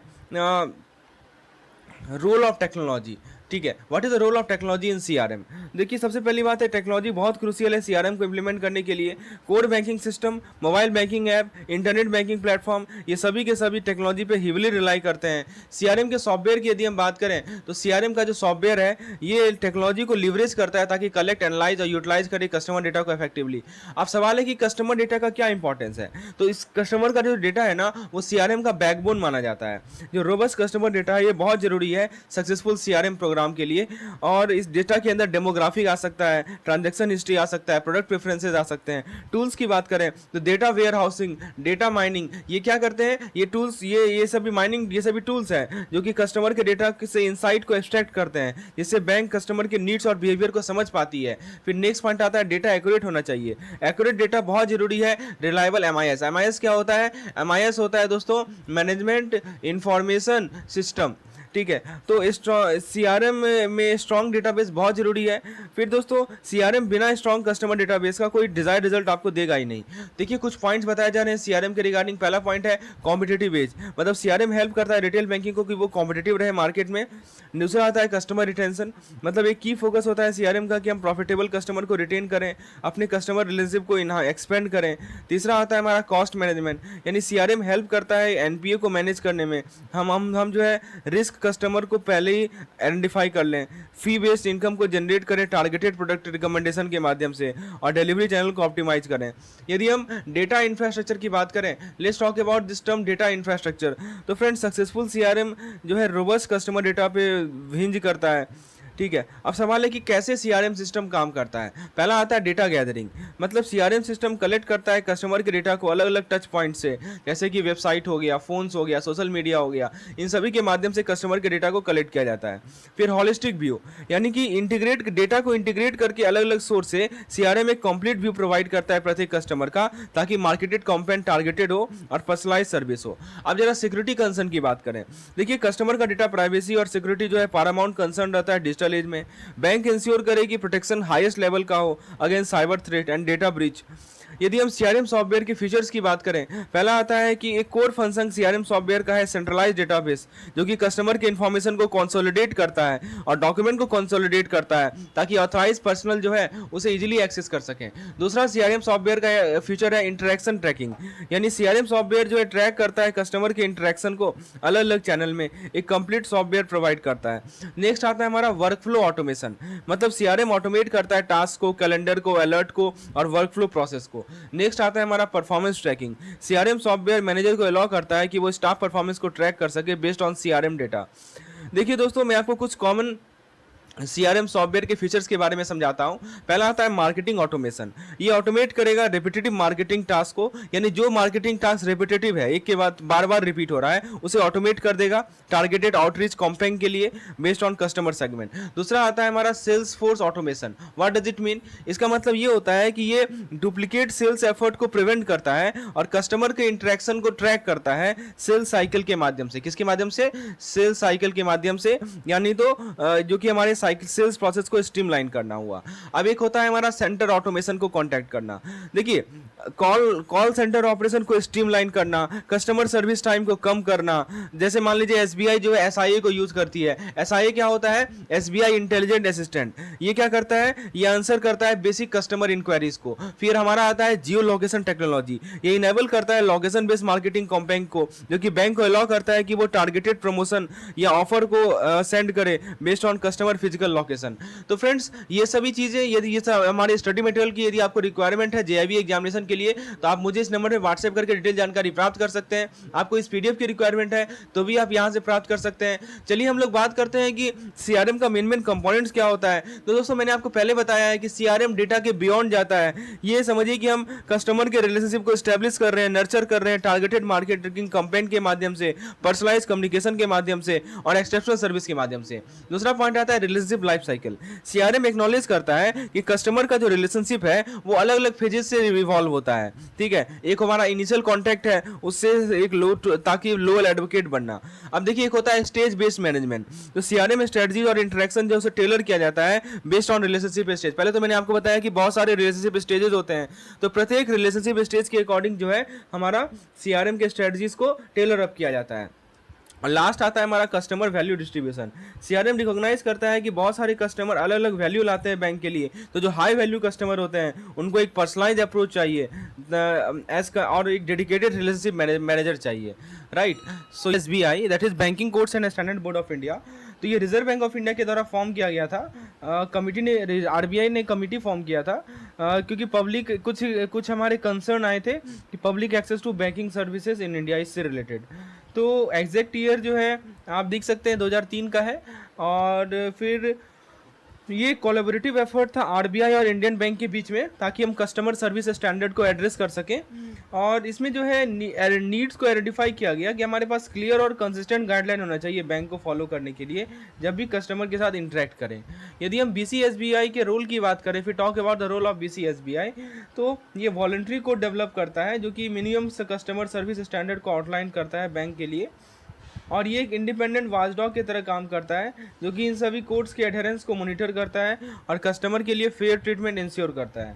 रोल ऑफ टेक्नोलॉजी, ठीक है। What is the role of technology in CRM? देखिए सबसे पहली बात है टेक्नोलॉजी बहुत क्रूशियल है CRM को इम्प्लीमेंट करने के लिए। Core banking system, mobile banking app, internet banking platform, ये सभी के सभी टेक्नोलॉजी पे हिवली रिलाई करते हैं। CRM के सॉफ्टवेयर की यदि हम बात करें तो CRM का जो सॉफ्टवेयर है ये टेक्नोलॉजी को लिवरेज करता है ताकि कलेक्ट, एनालाइज और यूटिलाइज करे कस्टमर डेटा को इफेक्टिवली। अब सवाल है कि कस्टमर डेटा का क्या इंपॉर्टेंस है? तो इस कस्टमर का जो डेटा है ना वो CRM का बैकबोन माना जाता है। जो रोबस्ट कस्टमर डेटा है ये बहुत जरूरी है सक्सेसफुल CRM प्रोग्राम के लिए। और इस डेटा के अंदर डेमोग्राफिक आ सकता है, ट्रांजैक्शन हिस्ट्री आ सकता है, प्रोडक्ट प्रेफरेंसेस आ सकते हैं। टूल्स की बात करें तो data warehousing, data mining, ये क्या करते हैं ये टूल्स, ये सभी माइनिंग, ये सभी टूल्स हैं जो कि कस्टमर के डेटा से इंसाइट को एक्सट्रैक्ट करते हैं, जिससे बैंक कस्टमर के नीड्स और बिहेवियर को समझ पाती है। फिर नेक्स्ट पॉइंट आता है डेटा एक्यूरेट होना चाहिए। एक्यूरेट डेटा बहुत जरूरी है। रिलायबल MIS क्या होता है? MIS होता है दोस्तों मैनेजमेंट इंफॉर्मेशन सिस्टम, ठीक है। तो CRM में स्ट्रॉन्ग डेटाबेस बहुत जरूरी है। फिर दोस्तों CRM बिना स्ट्रॉन्ग कस्टमर डेटाबेस का कोई डिजायर्ड रिजल्ट आपको देगा ही नहीं। देखिए कुछ पॉइंट्स बताए जा रहे हैं CRM के रिगार्डिंग। पहला पॉइंट है कॉम्पिटिटिव एज, मतलब CRM हेल्प करता है रिटेल बैंकिंग को कि वो कॉम्पिटिटिव रहे मार्केट में। दूसरा आता है कस्टमर रिटेंशन, मतलब एक की फोकस होता है CRM का कि हम प्रॉफिटेबल कस्टमर को रिटेन करें, अपने कस्टमर रिलेशनशिप को एक्सपेंड करें। तीसरा आता है हमारा कॉस्ट मैनेजमेंट, यानी CRM हेल्प करता है NPA को मैनेज करने में। हम जो है रिस्क कस्टमर को पहले ही आइडेंटिफाई कर लें, फी बेस्ड इनकम को जनरेट करें टारगेटेड प्रोडक्ट रिकमेंडेशन के माध्यम से, और डिलीवरी चैनल को ऑप्टिमाइज करें। यदि हम डेटा इंफ्रास्ट्रक्चर की बात करें, let's talk about this term data infrastructure. तो फ्रेंड्स, सक्सेसफुल सीआरएम जो है रोबस्ट कस्टमर डेटा पे हिंज करता है, ठीक है। अब सवाल है कि कैसे सीआरएम सिस्टम काम करता है। पहला आता है डेटा गैदरिंग, मतलब सीआरएम सिस्टम कलेक्ट करता है कस्टमर के डेटा को अलग अलग टच पॉइंट से, जैसे कि वेबसाइट हो गया, फोन्स हो गया, सोशल मीडिया हो गया, इन सभी के माध्यम से कस्टमर के डेटा को कलेक्ट किया जाता है। फिर हॉलिस्टिक व्यू, यानी कि इंटीग्रेट डेटा को इंटीग्रेट करके अलग अलग सोर्स से सीआरएम एक कंप्लीट व्यू प्रोवाइड करता है प्रत्येक कस्टमर का, ताकि मार्केटेड कंपेन टारगेटेड हो और पर्सनलाइज सर्विस हो। अब जरा सिक्योरिटी कंसर्न की बात करें, देखिए कस्टमर का डेटा प्राइवेसी और सिक्योरिटी जो है पैरामाउंट कंसर्न रहता है डिजिटल एज में। बैंक इंश्योर करे कि प्रोटेक्शन हाईएस्ट लेवल का हो against cyber threat and data breach. यदि हम सीआरएम सॉफ्टवेयर के फीचर्स की बात करें, पहला आता है कि एक कोर फंक्शन सीआरएम सॉफ्टवेयर का है सेंट्रलाइज्ड डेटाबेस, जो कि कस्टमर के इंफॉर्मेशन को कंसोलिडेट करता है और डॉक्यूमेंट को कंसोलिडेट करता है, ताकि ऑथराइज पर्सनल जो है उसे इजीली एक्सेस कर सकें। दूसरा सीआरएम सॉफ्टवेयर का फीचर है इंटरेक्शन ट्रैकिंग, यानी सीआरएम सॉफ्टवेयर जो है ट्रैक करता है कस्टमर के इंटरेक्शन को अलग अलग चैनल में, एक कंप्लीट सॉफ्टवेयर प्रोवाइड करता है। नेक्स्ट आता है हमारा वर्कफ्लो ऑटोमेशन, मतलब सीआरएम ऑटोमेट करता है टास्क को, कैलेंडर को, अलर्ट को और वर्कफ्लो प्रोसेस को। नेक्स्ट आता है हमारा performance tracking, CRM software manager को अलाउ करता है कि वो स्टाफ परफॉर्मेंस को ट्रैक कर सके बेस्ड ऑन सीआरएम डेटा। देखिए दोस्तों, मैं आपको कुछ कॉमन सीआरएम सॉफ्टवेयर के फीचर्स के बारे में समझाता हूं। पहला आता है मार्केटिंग ऑटोमेशन, ये ऑटोमेट करेगा रिपीटेटिव मार्केटिंग टास्क को, यानी जो मार्केटिंग टास्क रिपीटेटिव है, एक के बाद बार बार रिपीट हो रहा है, उसे ऑटोमेट कर देगा टारगेटेड आउटरीच कॉम्पेन के लिए बेस्ड ऑन कस्टमर सेगमेंट। दूसरा आता है हमारा sales force automation. What does it mean? इसका मतलब ये होता है कि ये डुप्लीकेट सेल्स एफर्ट को प्रिवेंट करता है और कस्टमर के इंटरेक्शन को ट्रैक करता है सेल्स साइकिल के माध्यम से। किसके माध्यम से? सेल्स साइकिल के माध्यम से, यानी तो जो कि हमारे सेल्स प्रोसेस को स्ट्रीमलाइन करना हुआ। अब एक होता है हमारा सेंटर ऑटोमेशन को कांटेक्ट करना। देखिए, कॉल सेंटर ऑपरेशन को स्ट्रीमलाइन करना, कस्टमर सर्विस टाइम को कम करना। जैसे मान लीजिए एसबीआई जो है एसआईए को यूज करती है। एसआईए क्या होता है? SBI intelligent assistant. ये क्या करता है? ये आंसर करता है बेसिक कस्टमर इंक्वायरीज को। फिर हमारा आता है जियो लोकेशन टेक्नोलॉजी, ये इनेबल करता है लोकेशन बेस्ड मार्केटिंग कैंपेन को, जो कि बैंक को अलाउ करता है कि वो टारगेटेड प्रमोशन या ऑफर को सेंड करे based on customer physical location. तो फ्रेंड्स, ये सभी चीजें यदि ये हमारे स्टडी मटेरियल की यदि आपको रिक्वायरमेंट है जेआईबी एग्जामिनेशन के लिए, तो आप मुझे इस नंबर पे व्हाट्सएप करके डिटेल जानकारी प्राप्त कर सकते हैं। आपको इस पीडीएफ की रिक्वायरमेंट है तो भी आप यहां से प्राप्त कर सकते हैं। चलिए हम लोग बात करते हैं कि सीआरएम का मेन कंपोनेंट्स क्या होता है। तो दोस्तों, मैंने आपको पहले बताया है कि सीआरएम डेटा के बियॉन्ड जाता है। ये समझिए कि हम कस्टमर के रिलेशनशिप को स्टैब्लिश कर रहे हैं, नर्चर कर रहे हैं टारगेटेड मार्केटिंग कैंपेन के माध्यम से, पर्सनलाइज कम्युनिकेशन के माध्यम से और एक्सेप्शनल सर्विस के माध्यम से। दूसरा पॉइंट आता है relationship life cycle. CRM acknowledge करता है कि कस्टमर का जो रिलेशनशिप है वो अलग अलग फेजेस से इवॉल्व होता है, ठीक है। एक हमारा इनिशियल कॉन्टैक्ट है, उससे एक लो, ताकि लोअर एडवोकेट बनना। अब देखिए, एक होता है स्टेज बेस्ड मैनेजमेंट। तो सीआरएम स्ट्रेटजीज और इंटरेक्शन जो उसे टेलर किया जाता है बेस्ड ऑन रिलेशनशिप स्टेज। पहले तो मैंने आपको बताया कि बहुत सारे रिलेशनशिप स्टेजेस होते हैं, तो प्रत्येक रिलेशनशिप स्टेज के अकॉर्डिंग जो है हमारा सीआरएम के स्ट्रेटजीज को टेलर अप किया जाता है। और लास्ट आता है हमारा customer value distribution. CRM recognise करता है कि बहुत सारे कस्टमर अलग अलग वैल्यू लाते हैं बैंक के लिए, तो जो हाई वैल्यू कस्टमर होते हैं उनको एक पर्सनलाइज अप्रोच चाहिए और एक डेडिकेटेड रिलेशनशिप मैनेजर चाहिए, right. So SBI, that is banking codes and standard board of India, तो ये रिजर्व बैंक ऑफ इंडिया के द्वारा फॉर्म किया गया था। कमिटी ने, आरबीआई ने कमिटी फॉर्म किया था क्योंकि पब्लिक कुछ हमारे कंसर्न आए थे कि public access to banking services in India, इससे रिलेटेड। तो एग्जैक्ट ईयर जो है आप देख सकते हैं 2003 का है। और फिर ये कोलैबोरेटिव एफर्ट था आरबीआई और इंडियन बैंक के बीच में, ताकि हम कस्टमर सर्विस स्टैंडर्ड को एड्रेस कर सकें। और इसमें जो है नीड्स को आइडेंटिफाई किया गया कि हमारे पास क्लियर और कंसिस्टेंट गाइडलाइन होना चाहिए बैंक को फॉलो करने के लिए जब भी कस्टमर के साथ इंटरेक्ट करें। यदि हम बीसीएसबीआई के रोल की बात करें, फिर talk about the role of BCSBI, तो ये वॉलंटरी कोड डेवलप करता है जो कि मिनिमम कस्टमर सर्विस स्टैंडर्ड को आउटलाइन करता है बैंक के लिए। और ये एक इंडिपेंडेंट वॉचडॉग की तरह काम करता है जो कि इन सभी कोड्स के एडहेरेंस को मॉनिटर करता है और कस्टमर के लिए फेयर ट्रीटमेंट इंश्योर करता है।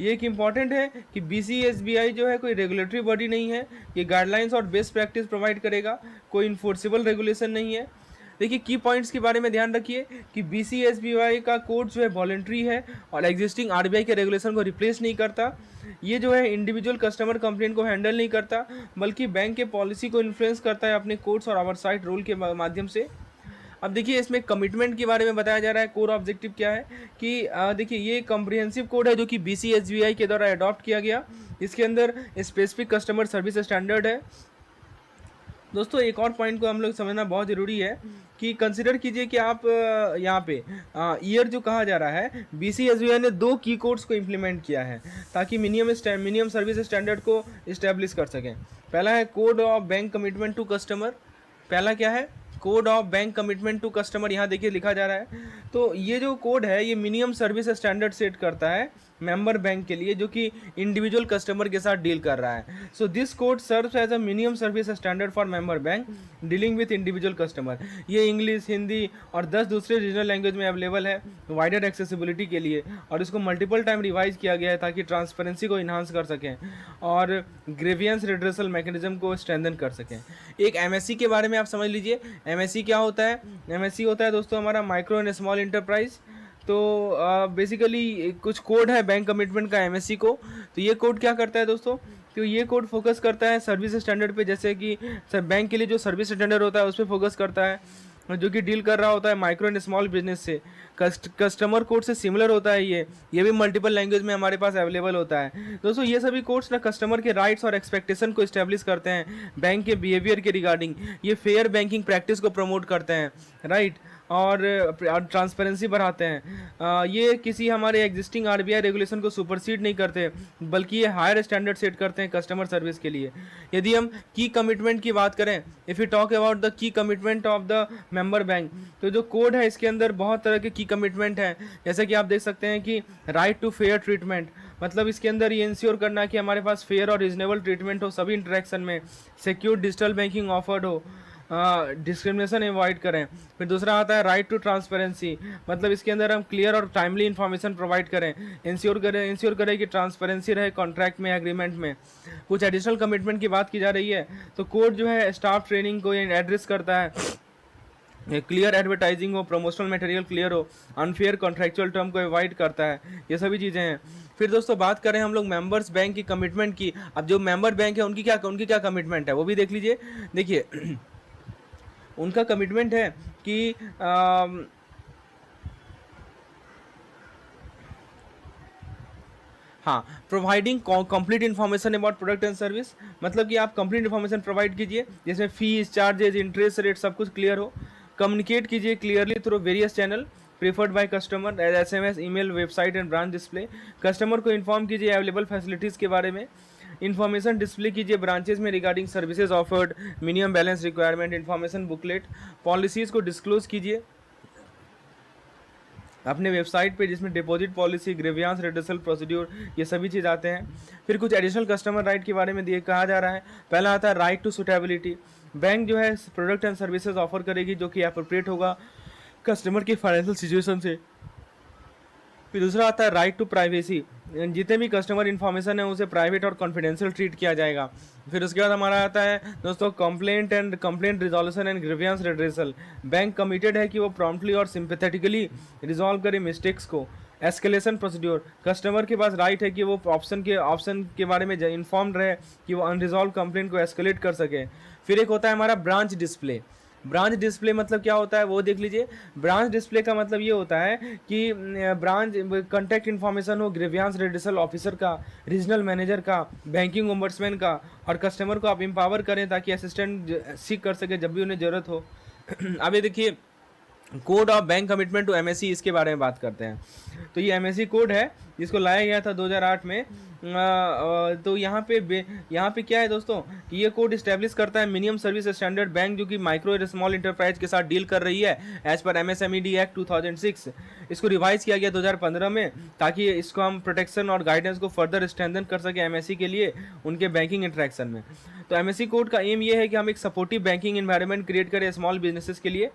ये एक इम्पॉर्टेंट है कि बीसीएसबीआई जो है कोई रेगुलेटरी बॉडी नहीं है, ये गाइडलाइंस और बेस्ट प्रैक्टिस प्रोवाइड करेगा, कोई इन्फोर्सेबल रेगुलेशन नहीं है। देखिए, की पॉइंट्स के बारे में ध्यान रखिए कि बीसीएसबीआई का कोड जो है वॉलंटरी है और एग्जिस्टिंग आरबीआई के रेगुलेशन को रिप्लेस नहीं करता। ये जो है इंडिविजुअल कस्टमर कंप्लेंट को हैंडल नहीं करता, बल्कि बैंक के पॉलिसी को इन्फ्लुएंस करता है अपने कोड्स और ओवरसाइट रोल के माध्यम से। अब देखिए इसमें कमिटमेंट के बारे में बताया जा रहा है। कोर ऑब्जेक्टिव क्या है कि देखिए ये कॉम्प्रिहेंसिव कोड है जो कि BCSBI के द्वारा अडॉप्ट किया गया। इसके अंदर स्पेसिफिक कस्टमर सर्विस स्टैंडर्ड है। दोस्तों एक और पॉइंट को हम लोग समझना बहुत ज़रूरी है कि कंसिडर कीजिए कि आप यहाँ पे ईयर जो कहा जा रहा है, BCSBI ने 2 की कोड्स को इम्प्लीमेंट किया है ताकि मिनिमम सर्विस स्टैंडर्ड को इस्टेब्लिश कर सकें। पहला है code of bank commitment to customer. पहला क्या है? Code of bank commitment to customer. यहाँ देखिए लिखा जा रहा है। तो ये जो कोड है ये मिनिमम सर्विस स्टैंडर्ड सेट करता है मेंबर बैंक के लिए जो कि इंडिविजुअल कस्टमर के साथ डील कर रहा है। So this code serves as a minimum service standard for member bank dealing with individual customer. ये इंग्लिश, हिंदी और 10 दूसरे रीजनल लैंग्वेज में अवेलेबल है वाइडर एक्सेसिबिलिटी के लिए, और इसको मल्टीपल टाइम रिवाइज किया गया है ताकि ट्रांसपेरेंसी को इन्हांस कर सकें और ग्रेवियंस रिड्रेसल मैकेनिज्म को स्ट्रेंथन कर सकें। एक MSC के बारे में आप समझ लीजिए। MSC क्या होता है? MSC होता है दोस्तों हमारा माइक्रो एंड स्मॉल इंटरप्राइज। तो बेसिकली कुछ कोड है बैंक कमिटमेंट का MSC को। तो ये कोड क्या करता है दोस्तों? तो ये कोड फोकस करता है सर्विस स्टैंडर्ड पे, जैसे कि सर बैंक के लिए जो सर्विस स्टैंडर्ड होता है उस पर फोकस करता है जो कि डील कर रहा होता है माइक्रो एंड स्मॉल बिजनेस से। कस्टमर कोड से सिमिलर होता है ये भी मल्टीपल लैंग्वेज में हमारे पास अवेलेबल होता है। दोस्तों ये सभी कोड्स ना कस्टमर के राइट्स और एक्सपेक्टेशन को इस्टेब्लिश करते हैं बैंक के बिहेवियर के रिगार्डिंग। ये फेयर बैंकिंग प्रैक्टिस को प्रमोट करते हैं, राइट, और ट्रांसपेरेंसी बढ़ाते हैं। ये किसी हमारे एग्जिस्टिंग RBI रेगुलेशन को सुपरसीड नहीं करते, बल्कि ये हायर स्टैंडर्ड सेट करते हैं कस्टमर सर्विस के लिए। यदि हम की कमिटमेंट की बात करें, if you talk about the key commitment of the member bank, तो जो कोड है इसके अंदर बहुत तरह के की कमिटमेंट हैं। जैसे कि आप देख सकते हैं कि राइट टू फेयर ट्रीटमेंट, मतलब इसके अंदर ये इंश्योर करना कि हमारे पास फेयर और रीजनेबल ट्रीटमेंट हो सभी इंटरेक्शन में। सिक्योर डिजिटल बैंकिंग ऑफर्ड हो, डिस्क्रिमिनेशन अवॉइड करें। फिर दूसरा आता है राइट टू ट्रांसपेरेंसी, मतलब इसके अंदर हम क्लियर और टाइमली इन्फॉर्मेशन प्रोवाइड करें, इंश्योर करें कि ट्रांसपेरेंसी रहे कॉन्ट्रैक्ट में, एग्रीमेंट में। कुछ एडिशनल कमिटमेंट की बात की जा रही है तो कोड जो है स्टाफ ट्रेनिंग को एड्रेस करता है, क्लियर एडवर्टाइजिंग हो, प्रमोशनल मटेरियल क्लियर हो, अनफेयर कॉन्ट्रैक्चुअल टर्म को अवॉइड करता है। ये सभी चीज़ें हैं। फिर दोस्तों बात करें हम लोग मेंबर्स बैंक की कमिटमेंट की। अब जो मेंबर बैंक है उनकी क्या कमिटमेंट है वो भी देख लीजिए। देखिए उनका कमिटमेंट है कि हाँ, providing complete information about product and service, मतलब कि आप कंप्लीट इन्फॉर्मेशन प्रोवाइड कीजिए जिसमें फीस, चार्जेज, इंटरेस्ट रेट सब कुछ क्लियर हो। कम्युनिकेट कीजिए clearly through various channel preferred by customer, SMS, email, website and branch display. Customer को इन्फॉर्म कीजिए अवेलेबल फैसिलिटीज़ के बारे में। इन्फॉर्मेशन डिस्प्ले कीजिए ब्रांचेज में regarding services offered, minimum balance requirement, information booklet. Policies को डिस्क्लोज कीजिए अपने वेबसाइट पे, जिसमें deposit policy, grievance redressal procedure, ये सभी चीज़ आते हैं। फिर कुछ एडिशनल कस्टमर राइट के बारे में कहा जा रहा है। पहला आता है राइट टू सुटेबिलिटी, बैंक जो है प्रोडक्ट एंड सर्विसेज ऑफर करेगी जो कि अप्रोप्रिएट होगा कस्टमर की फाइनेंशियल सिचुएशन से। फिर दूसरा आता है राइट टू प्राइवेसी, जितने भी कस्टमर इन्फॉर्मेशन है उसे प्राइवेट और कॉन्फिडेंशियल ट्रीट किया जाएगा। फिर उसके बाद हमारा आता है दोस्तों complaint resolution and grievance redressal. Bank committed है कि वो प्रॉम्प्टली और सिंपैथेटिकली रिजॉल्व करे मिस्टेक्स को। एस्केलेशन प्रोसीड्योर, कस्टमर के पास राइट है कि वो ऑप्शन के बारे में इन्फॉर्म्ड रहे कि वो अनरिजॉल्व कंप्लेंट को एस्केलेट कर सके। फिर एक होता है हमारा ब्रांच डिस्प्ले। ब्रांच डिस्प्ले मतलब क्या होता है वो देख लीजिए। ब्रांच डिस्प्ले का मतलब ये होता है कि ब्रांच कॉन्टैक्ट इन्फॉर्मेशन हो ग्रीवियंस रिड्रेसल ऑफिसर का, रीजनल मैनेजर का, बैंकिंग ओम्बड्समैन का, और कस्टमर को आप एम्पावर करें ताकि असिस्टेंट सीख कर सके जब भी उन्हें ज़रूरत हो। अब ये देखिए code of bank commitment to MSC, इसके बारे में बात करते हैं। तो ये MSC कोड है जिसको लाया गया था 2008 में। तो यहाँ पे क्या है दोस्तों कि ये कोड इस्टेब्लिश करता है मिनिमम सर्विस स्टैंडर्ड बैंक जो कि माइक्रो और स्मॉल इंटरप्राइज के साथ डील कर रही है एज पर MSMED एक्ट 2006। इसको रिवाइज किया गया 2015 में ताकि इसको हम प्रोटेक्शन और गाइडेंस को फर्दर स्ट्रेंथन कर सके MSC के लिए उनके बैंकिंग इंटरेक्शन में। तो MSC कोड का एम ये है कि हम एक सपोर्टिव बैंकिंग एनवायरनमेंट क्रिएट करें स्मॉल बिजनेसेस के लिए।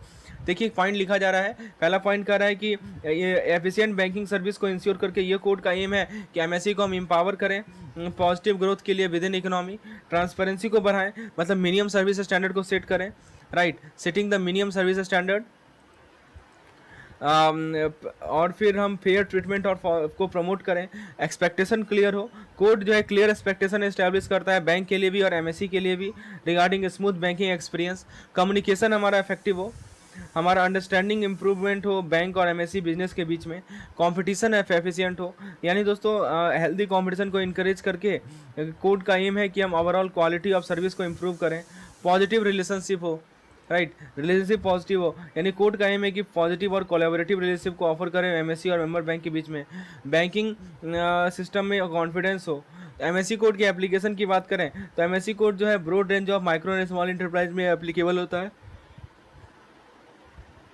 देखिए पॉइंट लिखा जा रहा है। पहला पॉइंट कह रहा है कि ये एफिशिएंट बैंकिंग सर्विस को इंश्योर करके ये कोड का एम है कि MSC को हम एम्पावर करें पॉजिटिव ग्रोथ के लिए विद इन इकोनॉमी। ट्रांसपेरेंसी को बढ़ाएं, मतलब मिनिमम सर्विस स्टैंडर्ड को सेट करें, right, setting the minimum service standard. और फिर हम फेयर ट्रीटमेंट और को प्रमोट करें। एक्सपेक्टेशन क्लियर हो, कोड जो है क्लियर एक्सपेक्टेशन एस्टैब्लिश करता है बैंक के लिए भी और MSC के लिए भी regarding smooth banking experience. Communication हमारा इफेक्टिव हो, हमारा अंडरस्टैंडिंग इम्प्रूवमेंट हो बैंक और एमएससी बिजनेस के बीच में, कंपटीशन एफिशिएंट हो, यानी दोस्तों हेल्दी कंपटीशन को इनकरेज करके कोड का एम है कि हम ओवरऑल क्वालिटी ऑफ सर्विस को इम्प्रूव करें, पॉजिटिव रिलेशनशिप हो, राइट, रिलेशनशिप पॉजिटिव हो, यानी कोड का एम है कि पॉजिटिव और कोलैबोरेटिव रिलेशनशिप को ऑफर करें एमएससी और मेंबर बैंक के बीच में, बैंकिंग सिस्टम में कॉन्फिडेंस हो। एमएससी कोड की एप्लीकेशन की बात करें तो एमएससी कोड जो है broad range of micro and small enterprise में एप्लीकेबल होता है,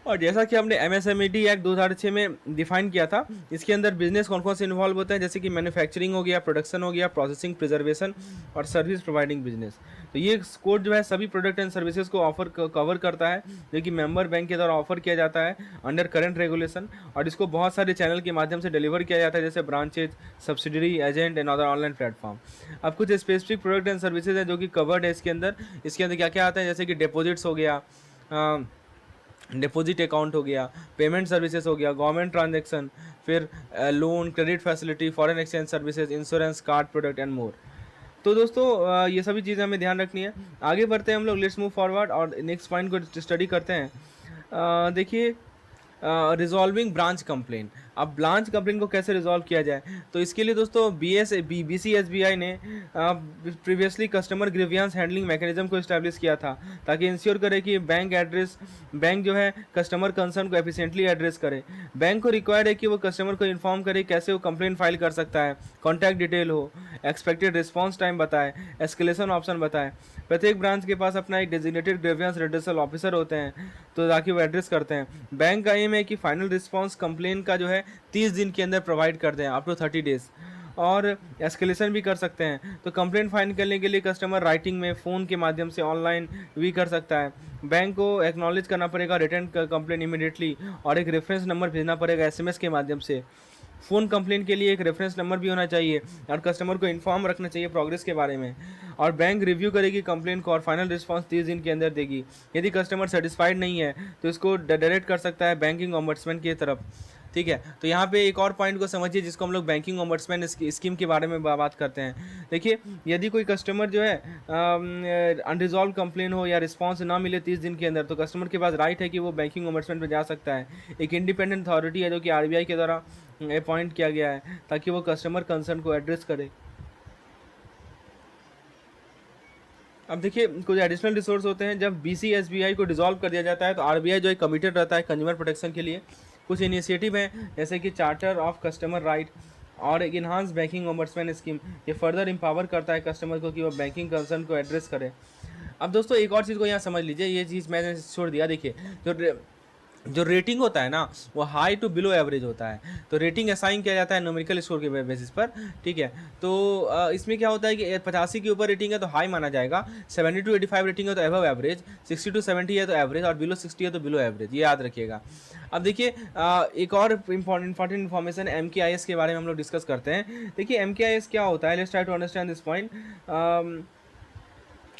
और जैसा कि हमने एमएसएमई एक्ट 2006 में डिफाइन किया था, इसके अंदर बिजनेस कौन कौन से इन्वॉल्व होते हैं, जैसे कि मैन्युफैक्चरिंग हो गया, प्रोडक्शन हो गया, प्रोसेसिंग, प्रिजर्वेशन और सर्विस प्रोवाइडिंग बिजनेस। तो ये कोड जो है सभी प्रोडक्ट एंड सर्विसेज को ऑफर कवर करता है, जो कि मेंबर बैंक के द्वारा ऑफर किया जाता है अंडर करंट रेगुलेशन, और इसको बहुत सारे चैनल के माध्यम से डिलीवर किया जाता है, जैसे branches, subsidiary, agent and other online platform. अब कुछ स्पेसिफिक प्रोडक्ट एंड सर्विसेज है जो कि कवर्ड है इसके अंदर क्या क्या आता है, जैसे कि डिपॉजिट्स हो गया, डिपॉजिट अकाउंट हो गया, पेमेंट सर्विसेज हो गया, गवर्नमेंट ट्रांजैक्शन, फिर loan, credit facility, foreign exchange services, insurance, card product and more. तो दोस्तों ये सभी चीज़ें हमें ध्यान रखनी है। आगे बढ़ते हैं हम लोग, लेट्स मूव फॉरवर्ड और नेक्स्ट पॉइंट को स्टडी करते हैं। देखिए, रिजॉल्विंग ब्रांच कंप्लेन। अब ब्रांच कंप्लेन को कैसे रिजॉल्व किया जाए, तो इसके लिए दोस्तों BCSBI ने previously customer grievance handling mechanism को इस्टेब्लिश किया था, ताकि इंश्योर करे कि बैंक जो है कस्टमर कंसर्न को एफिशिएंटली एड्रेस करे। बैंक को रिक्वायर्ड है कि वो कस्टमर को इन्फॉर्म करे कैसे वो कंप्लेन फाइल कर सकता है, कॉन्टैक्ट डिटेल हो, एक्सपेक्टेड रिस्पॉन्स टाइम बताए, एस्केलेशन ऑप्शन बताए। प्रत्येक ब्रांच के पास अपना एक डेजिग्नेटेड ग्रीवियंस रिड्रेसल ऑफिसर होते हैं, तो ताकि वो एड्रेस करते हैं। बैंक का एम है कि फाइनल रिस्पॉन्स कंप्लेन का जो है 30 दिन के अंदर प्रोवाइड कर दें, अप टू 30 डेज, और एस्केलेशन भी कर सकते हैं। तो कंप्लेंट फाइल करने के लिए कस्टमर राइटिंग में, फ़ोन के माध्यम से, ऑनलाइन भी कर सकता है। बैंक को एक्नॉलेज करना पड़ेगा रिटर्न कंप्लेंट इमीडिएटली, और एक रेफरेंस नंबर भेजना पड़ेगा एसएमएस के माध्यम से। फ़ोन कंप्लेंट के लिए एक रेफरेंस नंबर भी होना चाहिए, और कस्टमर को इन्फॉर्म रखना चाहिए प्रोग्रेस के बारे में। और बैंक रिव्यू करेगी कंप्लेंट को और फाइनल रिस्पांस 30 दिन के अंदर देगी। यदि कस्टमर सेटिस्फाइड नहीं है तो इसको डायरेक्ट कर सकता है बैंकिंग ओम्बड्समैन की तरफ। ठीक है, तो यहाँ पे एक और पॉइंट को समझिए जिसको हम लोग बैंकिंग ओम्बड्समैन स्कीम के बारे में बात करते हैं। देखिए, यदि कोई कस्टमर जो है अनरिजॉल्व कंप्लेन हो या रिस्पांस ना मिले 30 दिन के अंदर, तो कस्टमर के पास राइट है कि वो बैंकिंग ओम्बड्समैन पे जा सकता है। एक इंडिपेंडेंट अथॉरिटी है जो कि आरबीआई के द्वारा अपॉइंट किया गया है, ताकि वो कस्टमर कंसर्न को एड्रेस करे। अब देखिए, कुछ एडिशनल रिसोर्स होते हैं। जब BCSBI को डिसॉल्व कर दिया जाता है तो आरबीआई जो है कमिटेड रहता है कंज्यूमर प्रोटेक्शन के लिए। कुछ इनिशिएटिव हैं जैसे कि चार्टर ऑफ कस्टमर राइट और एक इन्हांस बैंकिंग ओम्बड्समैन स्कीम। ये फर्दर एम्पावर करता है कस्टमर को कि वो बैंकिंग कंसर्न को एड्रेस करे। अब दोस्तों एक और चीज़ को यहाँ समझ लीजिए, ये चीज़ मैंने छोड़ दिया। देखिए, जो रेटिंग होता है ना, वो हाई टू बिलो एवरेज होता है। तो रेटिंग असाइन किया जाता है न्यूमेरिकल स्कोर के बेसिस पर। ठीक है, तो इसमें क्या होता है कि 85 के ऊपर रेटिंग है तो हाई माना जाएगा, 70 to 85 रेटिंग है तो एबव एवरेज, 60 to 70 है तो एवरेज, और बिलो 60 है तो बिलो एवरेज। ये याद रखिएगा। अब देखिए, एक और इंपॉर्टेंट इन्फॉर्मेशन MKIS के बारे में हम लोग डिस्कस करते हैं। देखिए, MKIS क्या होता है, let's try to understand this point.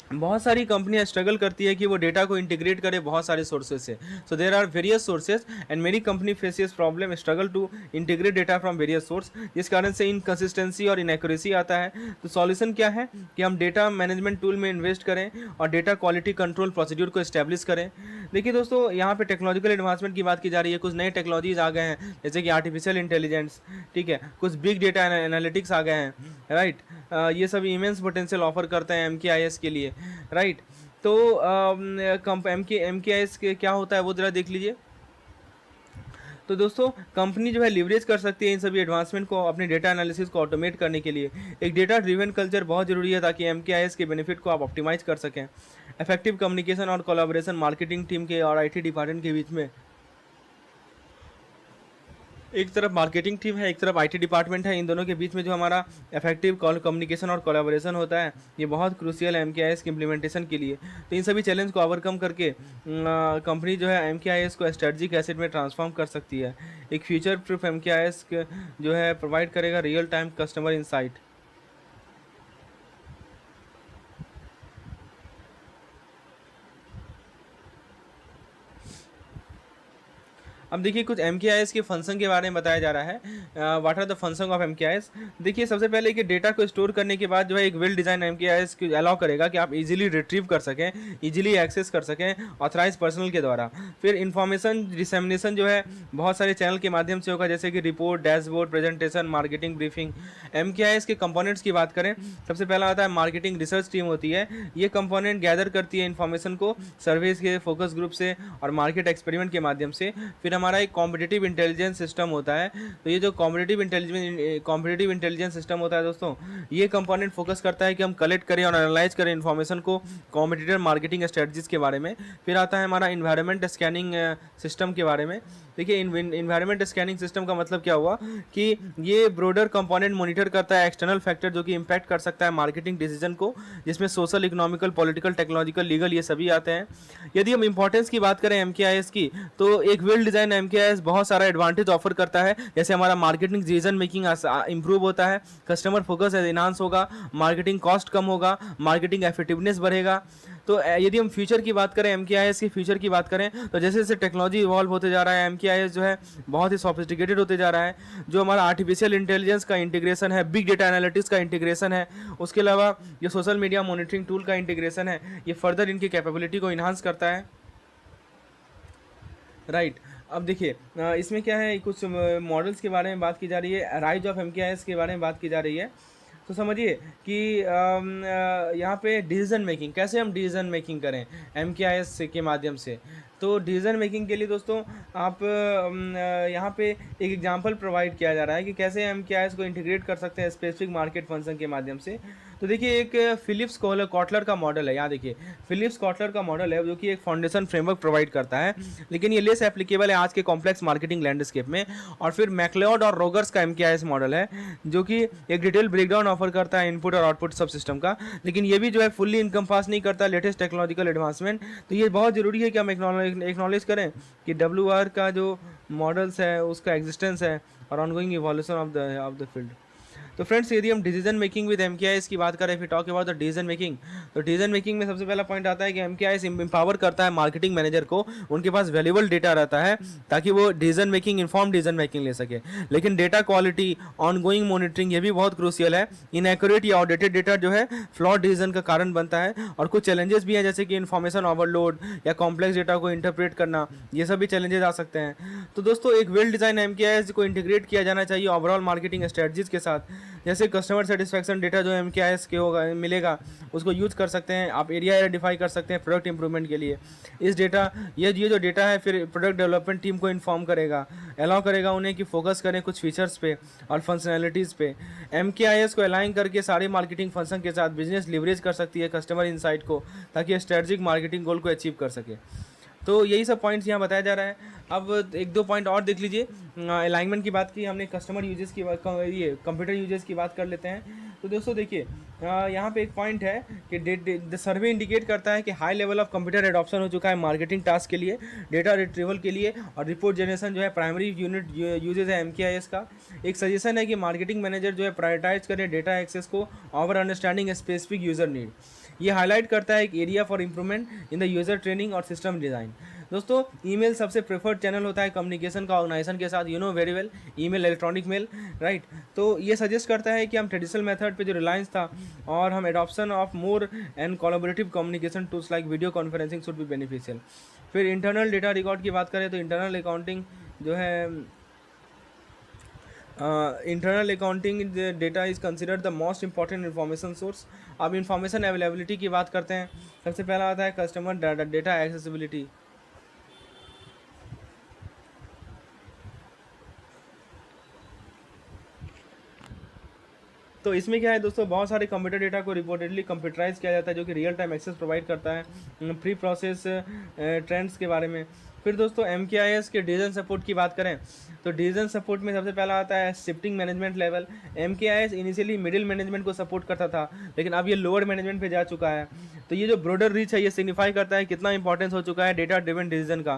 बहुत सारी कंपनियां स्ट्रगल करती है कि वो डेटा को इंटीग्रेट करे बहुत सारे सोर्सेज से। So there are various sources and many company faces problem struggle to integrate data from various source, जिस कारण से इनकंसिस्टेंसी और इनएक्यूरेसी आता है। तो सॉल्यूशन क्या है कि हम डेटा मैनेजमेंट टूल में इन्वेस्ट करें और डेटा क्वालिटी कंट्रोल प्रोसीड्यूर को इस्टेब्लिश करें। देखिए दोस्तों, यहाँ पे टेक्नोलॉजिकल एडवांसमेंट की बात की जा रही है। कुछ नए टेक्नोलॉजीज आ गए हैं जैसे कि आर्टिफिशियल इंटेलिजेंस, ठीक है, कुछ बिग डेटा एनालिटिक्स आ गए हैं, राइट। ये सब इमेंस पोटेंशियल ऑफर करते हैं MKIS के लिए, राइट। तो MKIS के क्या होता है वो जरा देख लीजिए। तो दोस्तों, कंपनी जो है लिवरेज कर सकती है इन सभी एडवांसमेंट को अपने डेटा एनालिसिस को ऑटोमेट करने के लिए। एक डेटा ड्रिवन कल्चर बहुत जरूरी है ताकि MKIS के बेनिफिट को आप ऑप्टिमाइज कर सकें। इफेक्टिव कम्युनिकेशन और कोलैबोरेशन मार्केटिंग टीम के और IT डिपार्टमेंट के बीच में, एक तरफ मार्केटिंग टीम है, एक तरफ IT डिपार्टमेंट है, इन दोनों के बीच में जो हमारा इफेक्टिव कम्युनिकेशन और कोलैबोरेशन होता है, ये बहुत क्रूशियल है MKIS की इम्प्लीमेंटेशन के लिए। तो इन सभी चैलेंज को ओवरकम करके कंपनी जो है MKIS को स्ट्रेटजिक एसेट में ट्रांसफॉर्म कर सकती है। एक फ्यूचर प्रूफ MKIS जो है प्रोवाइड करेगा रियल टाइम कस्टमर इंसाइट। अब देखिए, कुछ MKIS के फंक्शन के बारे में बताया जा रहा है what are the function of MKIS. देखिए सबसे पहले कि डेटा को स्टोर करने के बाद जो है एक वेल डिजाइन एमकेआईएस अलाउ करेगा कि आप इजीली रिट्रीव कर सकें, इजीली एक्सेस कर सकें ऑथराइज पर्सनल के द्वारा। फिर इंफॉर्मेशन डिसेमिनेशन जो है बहुत सारे चैनल के माध्यम से होगा, जैसे कि report, dashboard, presentation, marketing, briefing. MKIS के कंपोनेंट्स की बात करें, सबसे पहला आता है मार्केटिंग रिसर्च टीम होती है। ये कंपोनेंट गैदर करती है इन्फॉर्मेशन को सर्वेज के, फोकस ग्रुप से और मार्केट एक्सपेरिमेंट के माध्यम से। फिर हमारा एक कॉम्पिटिटिव इंटेलिजेंस सिस्टम होता है। तो ये जो कॉम्पिटिटिव इंटेलिजेंस सिस्टम होता है दोस्तों, ये कंपोनेंट फोकस करता है कि हम कलेक्ट करें और एनालाइज करें इन्फॉर्मेशन को कॉम्पिटिटर मार्केटिंग स्ट्रेटजीज के बारे में। फिर आता है हमारा इन्वायरमेंट स्कैनिंग सिस्टम के बारे में। देखिए इन्वायरमेंट स्कैनिंग सिस्टम का मतलब क्या हुआ कि ये ब्रोडर कंपोनेंट मॉनिटर करता है एक्सटर्नल फैक्टर जो कि इम्पैक्ट कर सकता है मार्केटिंग डिसीजन को, जिसमें social, economical, political, technological, legal ये सभी आते हैं। यदि हम इंपॉर्टेंस की बात करें एमकेआईएस की, तो एक वेल डिजाइन एमकेआईएस बहुत सारा एडवांटेज ऑफर करता है। जैसे हमारा मार्केटिंग डिसीजन मेकिंग इंप्रूव होता है, कस्टमर फोकस एनहांस होगा, मार्केटिंग कॉस्ट कम होगा, मार्केटिंग एफिटिवनेस बढ़ेगा। तो यदि हम फ्यूचर की बात करें, एमकेआईएस की फ्यूचर की बात करें, तो जैसे जैसे टेक्नोलॉजी इवॉल्व होते जा रहा है, एमकेआईएस जो है बहुत ही सोफिस्टिकेटेड होते जा रहा है। जो हमारा आर्टिफिशियल इंटेलिजेंस का इंटीग्रेशन है, बिग डेटा एनालिटिक्स का इंटीग्रेशन है, उसके अलावा जो सोशल मीडिया मॉनिटरिंग टूल का इंटीग्रेशन है, ये फर्दर इनकी कैपेबिलिटी को इन्हांस करता है। राइट अब देखिए इसमें क्या है, कुछ मॉडल्स के बारे में बात की जा रही है, राइज ऑफ एमकेआईएस के बारे में बात की जा रही है। तो समझिए कि यहाँ पे डिसीजन मेकिंग, कैसे हम डिसीजन मेकिंग करें एमकेआईएस के माध्यम से। तो डिसीजन मेकिंग के लिए दोस्तों आप यहाँ पे एक एग्जांपल प्रोवाइड किया जा रहा है कि कैसे एमकेआईएस को इंटीग्रेट कर सकते हैं स्पेसिफिक मार्केट फंक्शन के माध्यम से। तो देखिए एक फिलिप्स कॉटलर का मॉडल है, यहाँ देखिए फिलिप्स कॉटलर का मॉडल है जो कि एक फाउंडेशन फ्रेमवर्क प्रोवाइड करता है, लेकिन ये लेस एप्लीकेबल है आज के कॉम्प्लेक्स मार्केटिंग लैंडस्केप में। और फिर मैक्लेओड और रोगर्स का एमकेआईएस मॉडल है जो कि एक डिटेल ब्रेकडाउन ऑफर करता है इनपुट और आउटपुट सब सिस्टम का, लेकिन ये भी जो है फुल्ली इनकम्पास नहीं करता लेटेस्ट टेक्नोलॉजिकल एडवांसमेंट। तो ये बहुत ज़रूरी है कि हम एक्नॉलेज करें कि WR का जो मॉडल्स है उसका एग्जिस्टेंस है और ongoing evolution of the field. तो फ्रेंड्स यदि हम डिसीजन मेकिंग विद एमकेआईएस की बात करें, फिर talk about the decision making, तो डिसीजन मेकिंग में सबसे पहला पॉइंट आता है कि एमकेआईएस एम्पावर करता है मार्केटिंग मैनेजर को, उनके पास वैल्यूएबल डेटा रहता है ताकि वो decision making, inform decision making ले सके। लेकिन डेटा क्वालिटी, ऑनगोइंग मॉनिटरिंग ये भी बहुत क्रूशियल है। इनएक्यूरेट या आउटडेटेड डेटा जो है फ्लॉड डिसीजन का कारण बनता है, और कुछ चैलेंजेस भी हैं जैसे कि इन्फॉर्मेशन ओवरलोड या कॉम्प्लेक्स डेटा को इंटरप्रेट करना, ये सब भी चैलेंजेस आ सकते हैं। तो दोस्तों एक वेल डिजाइन एमकेआईएस को इंटीग्रेट किया जाना चाहिए ओवरऑल मार्केटिंग स्ट्रेटजीज के साथ। जैसे कस्टमर सेटिस्फैक्शन डेटा जो एमकेआईएस के होगा मिलेगा, उसको यूज कर सकते हैं आप, एरिया आइडेंटिफाई कर सकते हैं प्रोडक्ट इंप्रूवमेंट के लिए। इस डेटा ये जो डेटा है फिर प्रोडक्ट डेवलपमेंट टीम को इन्फॉर्म करेगा, अलाउ करेगा उन्हें कि फोकस करें कुछ फीचर्स पे और फंक्शनैलिटीज़ पे। एमकेआईएस को अलाइन करके सारे मार्केटिंग फंक्शन के साथ बिजनेस लिवरेज कर सकती है कस्टमर इनसाइट को, ताकि स्ट्रेटजिक मार्केटिंग गोल को अचीव कर सके। तो यही सब पॉइंट्स यहाँ बताया जा रहा है। अब एक दो पॉइंट और देख लीजिए, अलाइनमेंट की बात की हमने, कस्टमर यूजेस की बात, ये कंप्यूटर यूजेस की बात कर लेते हैं। तो दोस्तों देखिए यहाँ पे एक पॉइंट है कि द सर्वे इंडिकेट करता है कि high level of computer adoption हो चुका है मार्केटिंग टास्क के लिए, डेटा रिट्रीवल के लिए, और रिपोर्ट जनरेशन जो है प्राइमरी यूनिट यूजेज है एमकेआईएस का। एक सजेशन है कि मार्केटिंग मैनेजर जो है प्रायोरिटाइज करें डेटा एक्सेस को over understanding specific user need. ये हाईलाइट करता है एक area for improvement in the user training और सिस्टम डिज़ाइन। दोस्तों ईमेल सबसे प्रेफर्ड चैनल होता है कम्युनिकेशन का ऑर्गेनाइजेशन के साथ, you know very well, email, electronic mail, right. तो ये सजेस्ट करता है कि हम ट्रेडिशनल मेथड पे जो रिलायंस था और हम adoption of more and collaborative communication tools like video conferencing should be beneficial. फिर इंटरनल डेटा रिकॉर्ड की बात करें तो इंटरनल अकाउंटिंग जो है internal accounting data is considered the most important information source. अब इंफॉर्मेशन अवेलेबिलिटी की बात करते हैं, सबसे पहला आता है कस्टमर डेटा एक्सेसिबिलिटी। तो इसमें क्या है दोस्तों, बहुत सारे कंप्यूटर डेटा को रिपोर्टेडली कंप्यूटराइज किया जाता है जो कि रियल टाइम एक्सेस प्रोवाइड करता है प्री प्रोसेस ट्रेंड्स के बारे में। फिर दोस्तों एमकेआईएस के डिसीजन सपोर्ट की बात करें तो डिसीजन सपोर्ट में सबसे पहला आता है shifting management level. MKIS initially middle management को सपोर्ट करता था, लेकिन अब ये लोअर मैनेजमेंट पे जा चुका है। तो ये जो ब्रॉडर रीच है ये सिग्निफाई करता है कितना इंपॉर्टेंस हो चुका है डेटा ड्रिवन डिसीजन का।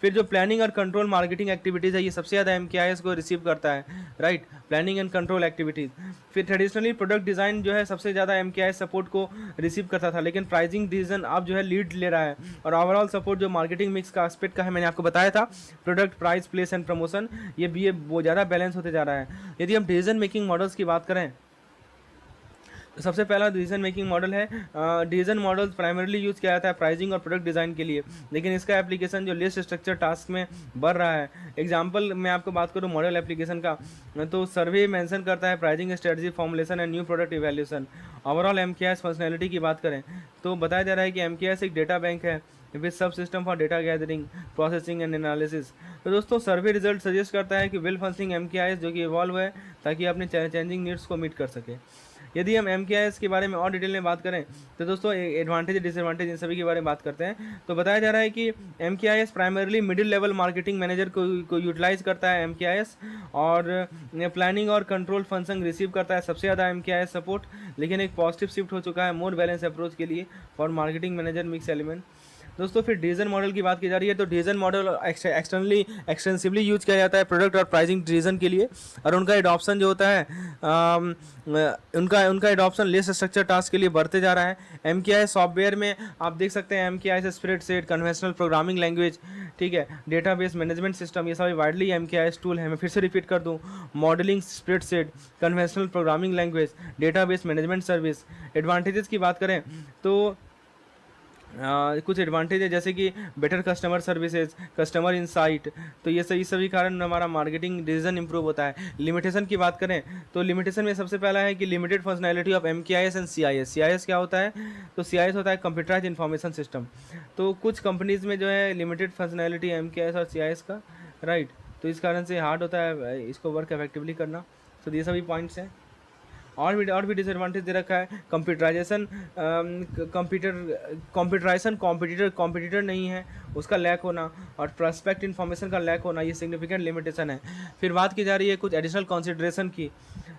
फिर जो प्लानिंग और कंट्रोल मार्केटिंग एक्टिविटीज़ है ये सबसे ज़्यादा एमकेआईएस को रिसीव करता है, right, planning and control activities. फिर ट्रेडिशनली प्रोडक्ट डिज़ाइन जो है सबसे ज़्यादा एमकेआईएस सपोर्ट को रिसीव करता था, लेकिन प्राइसिंग डिसीजन अब जो है लीड ले रहा है, और ओवरऑल सपोर्ट जो मार्केटिंग मिक्स का एस्पेक्ट का है है, मैंने आपको बताया था product, price, place and promotion, ये वो ज़्यादा बैलेंस होते जा रहा है। यदि हम डिसीजन मेकिंग मॉडल्स की बात करें तो सबसे पहला डिसीजन मेकिंग मॉडल है, डिसीजन मॉडल प्राइमरीली यूज़ किया जाता है प्राइसिंग और प्रोडक्ट डिज़ाइन के लिए, लेकिन इसका एप्लीकेशन जो लिस्ट स्ट्रक्चर टास्क में बढ़ रहा है। एग्जांपल मैं आपको बात करूं मॉडल एप्लीकेशन का, तो सर्वे मेंशन करता है pricing strategy, formulation and new product evaluation. Overall MKS functionality की बात करें तो बताया जा रहा है कि एमकेएस एक डेटा बैंक है विद सब system for data gathering, processing and analysis. तो दोस्तों सर्वे रिजल्ट सजेस्ट करता है कि वेल फंक्शनिंग एमकेएस जो कि इवॉल्व है ताकि अपने चेंजिंग नीड्स को मीट कर सके। यदि हम एमकेआईएस के बारे में और डिटेल में बात करें तो दोस्तों एडवांटेज डिसएडवांटेज इन सभी के बारे में बात करते हैं। तो बताया जा रहा है कि MKIS primarily middle level marketing manager को यूटिलाइज करता है एमकेआईएस, और प्लानिंग और कंट्रोल फंक्शन रिसीव करता है सबसे ज़्यादा एमकेआईएस सपोर्ट, लेकिन एक पॉजिटिव शिफ्ट हो चुका है मोर बैलेंस अप्रोच के लिए for marketing manager mix element. दोस्तों फिर डिसीजन मॉडल की बात की जा रही है, तो डिसीजन मॉडल एक्सटेंसिवली यूज किया जाता है प्रोडक्ट और प्राइसिंग डिसीजन के लिए, और उनका एडॉप्शन जो होता है उनका एडॉप्शन लिस्ट स्ट्रक्चर टास्क के लिए बढ़ते जा रहा है। एमकेआईएस सॉफ्टवेयर में आप देख सकते हैं एमकेआईएस स्प्रेडशीट, कन्वेंशनल प्रोग्रामिंग लैंग्वेज, ठीक है, डेटाबेस मैनेजमेंट सिस्टम, ये सभी वाइडली एमकेआईएस टूल है। मैं फिर से रिपीट कर दूं, modelling, spreadsheet, conventional programming language, database management service. Advantages की बात करें तो कुछ एडवांटेज है जैसे कि better customer services, customer insight, तो ये सभी कारण हमारा मार्केटिंग डिसीजन इंप्रूव होता है। लिमिटेशन की बात करें तो लिमिटेशन में सबसे पहला है कि limited functionality of MKIS and CIS. CIS क्या होता है, तो सीआईएस होता है कंप्यूटराइज्ड इंफॉर्मेशन सिस्टम। तो कुछ कंपनीज में जो है लिमिटेड फंक्शनैलिटी एमकेआईएस और सीआईएस का, राइट, तो इस कारण से हार्ड होता है इसको वर्क इफेक्टिवली करना। तो ये सभी पॉइंट्स हैं। और भी डिसएडवांटेज दे रखा है, कंप्यूटराइजेशन, कॉम्पिटिटर नहीं है उसका लैक होना, और प्रोस्पेक्ट इन्फॉर्मेशन का लैक होना, ये सिग्निफिकेंट लिमिटेशन है। फिर बात की जा रही है कुछ एडिशनल कंसिडरेशन की,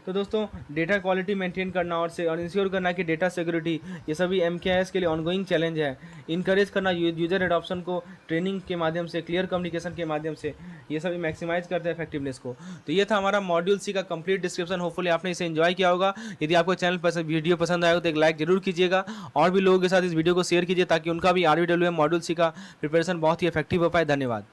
तो दोस्तों डेटा क्वालिटी मेंटेन करना और इंश्योर करना कि डेटा सिक्योरिटी, ये सभी एमकेआईएस के लिए ऑनगोइंग चैलेंज है। इनकरेज करना यूजर एडॉप्शन को ट्रेनिंग के माध्यम से, क्लियर कम्युनिकेशन के माध्यम से, ये सभी मैक्सिमाइज करते हैं इफेक्टिवनेस को। तो ये था हमारा मॉड्यूल सी का कंप्लीट डिस्क्रिप्शन। होपफुली आपने इसे एंजॉय किया होगा। यदि आपको चैनल वीडियो पसंद आया हो तो एक लाइक जरूर कीजिएगा, और भी लोगों के साथ इस वीडियो को शेयर कीजिए ताकि उनका भी आरवीडब्ल्यूएम मॉड्यूल सी का प्रिपरेशन बहुत ही इफेक्टिव हो पाए। धन्यवाद।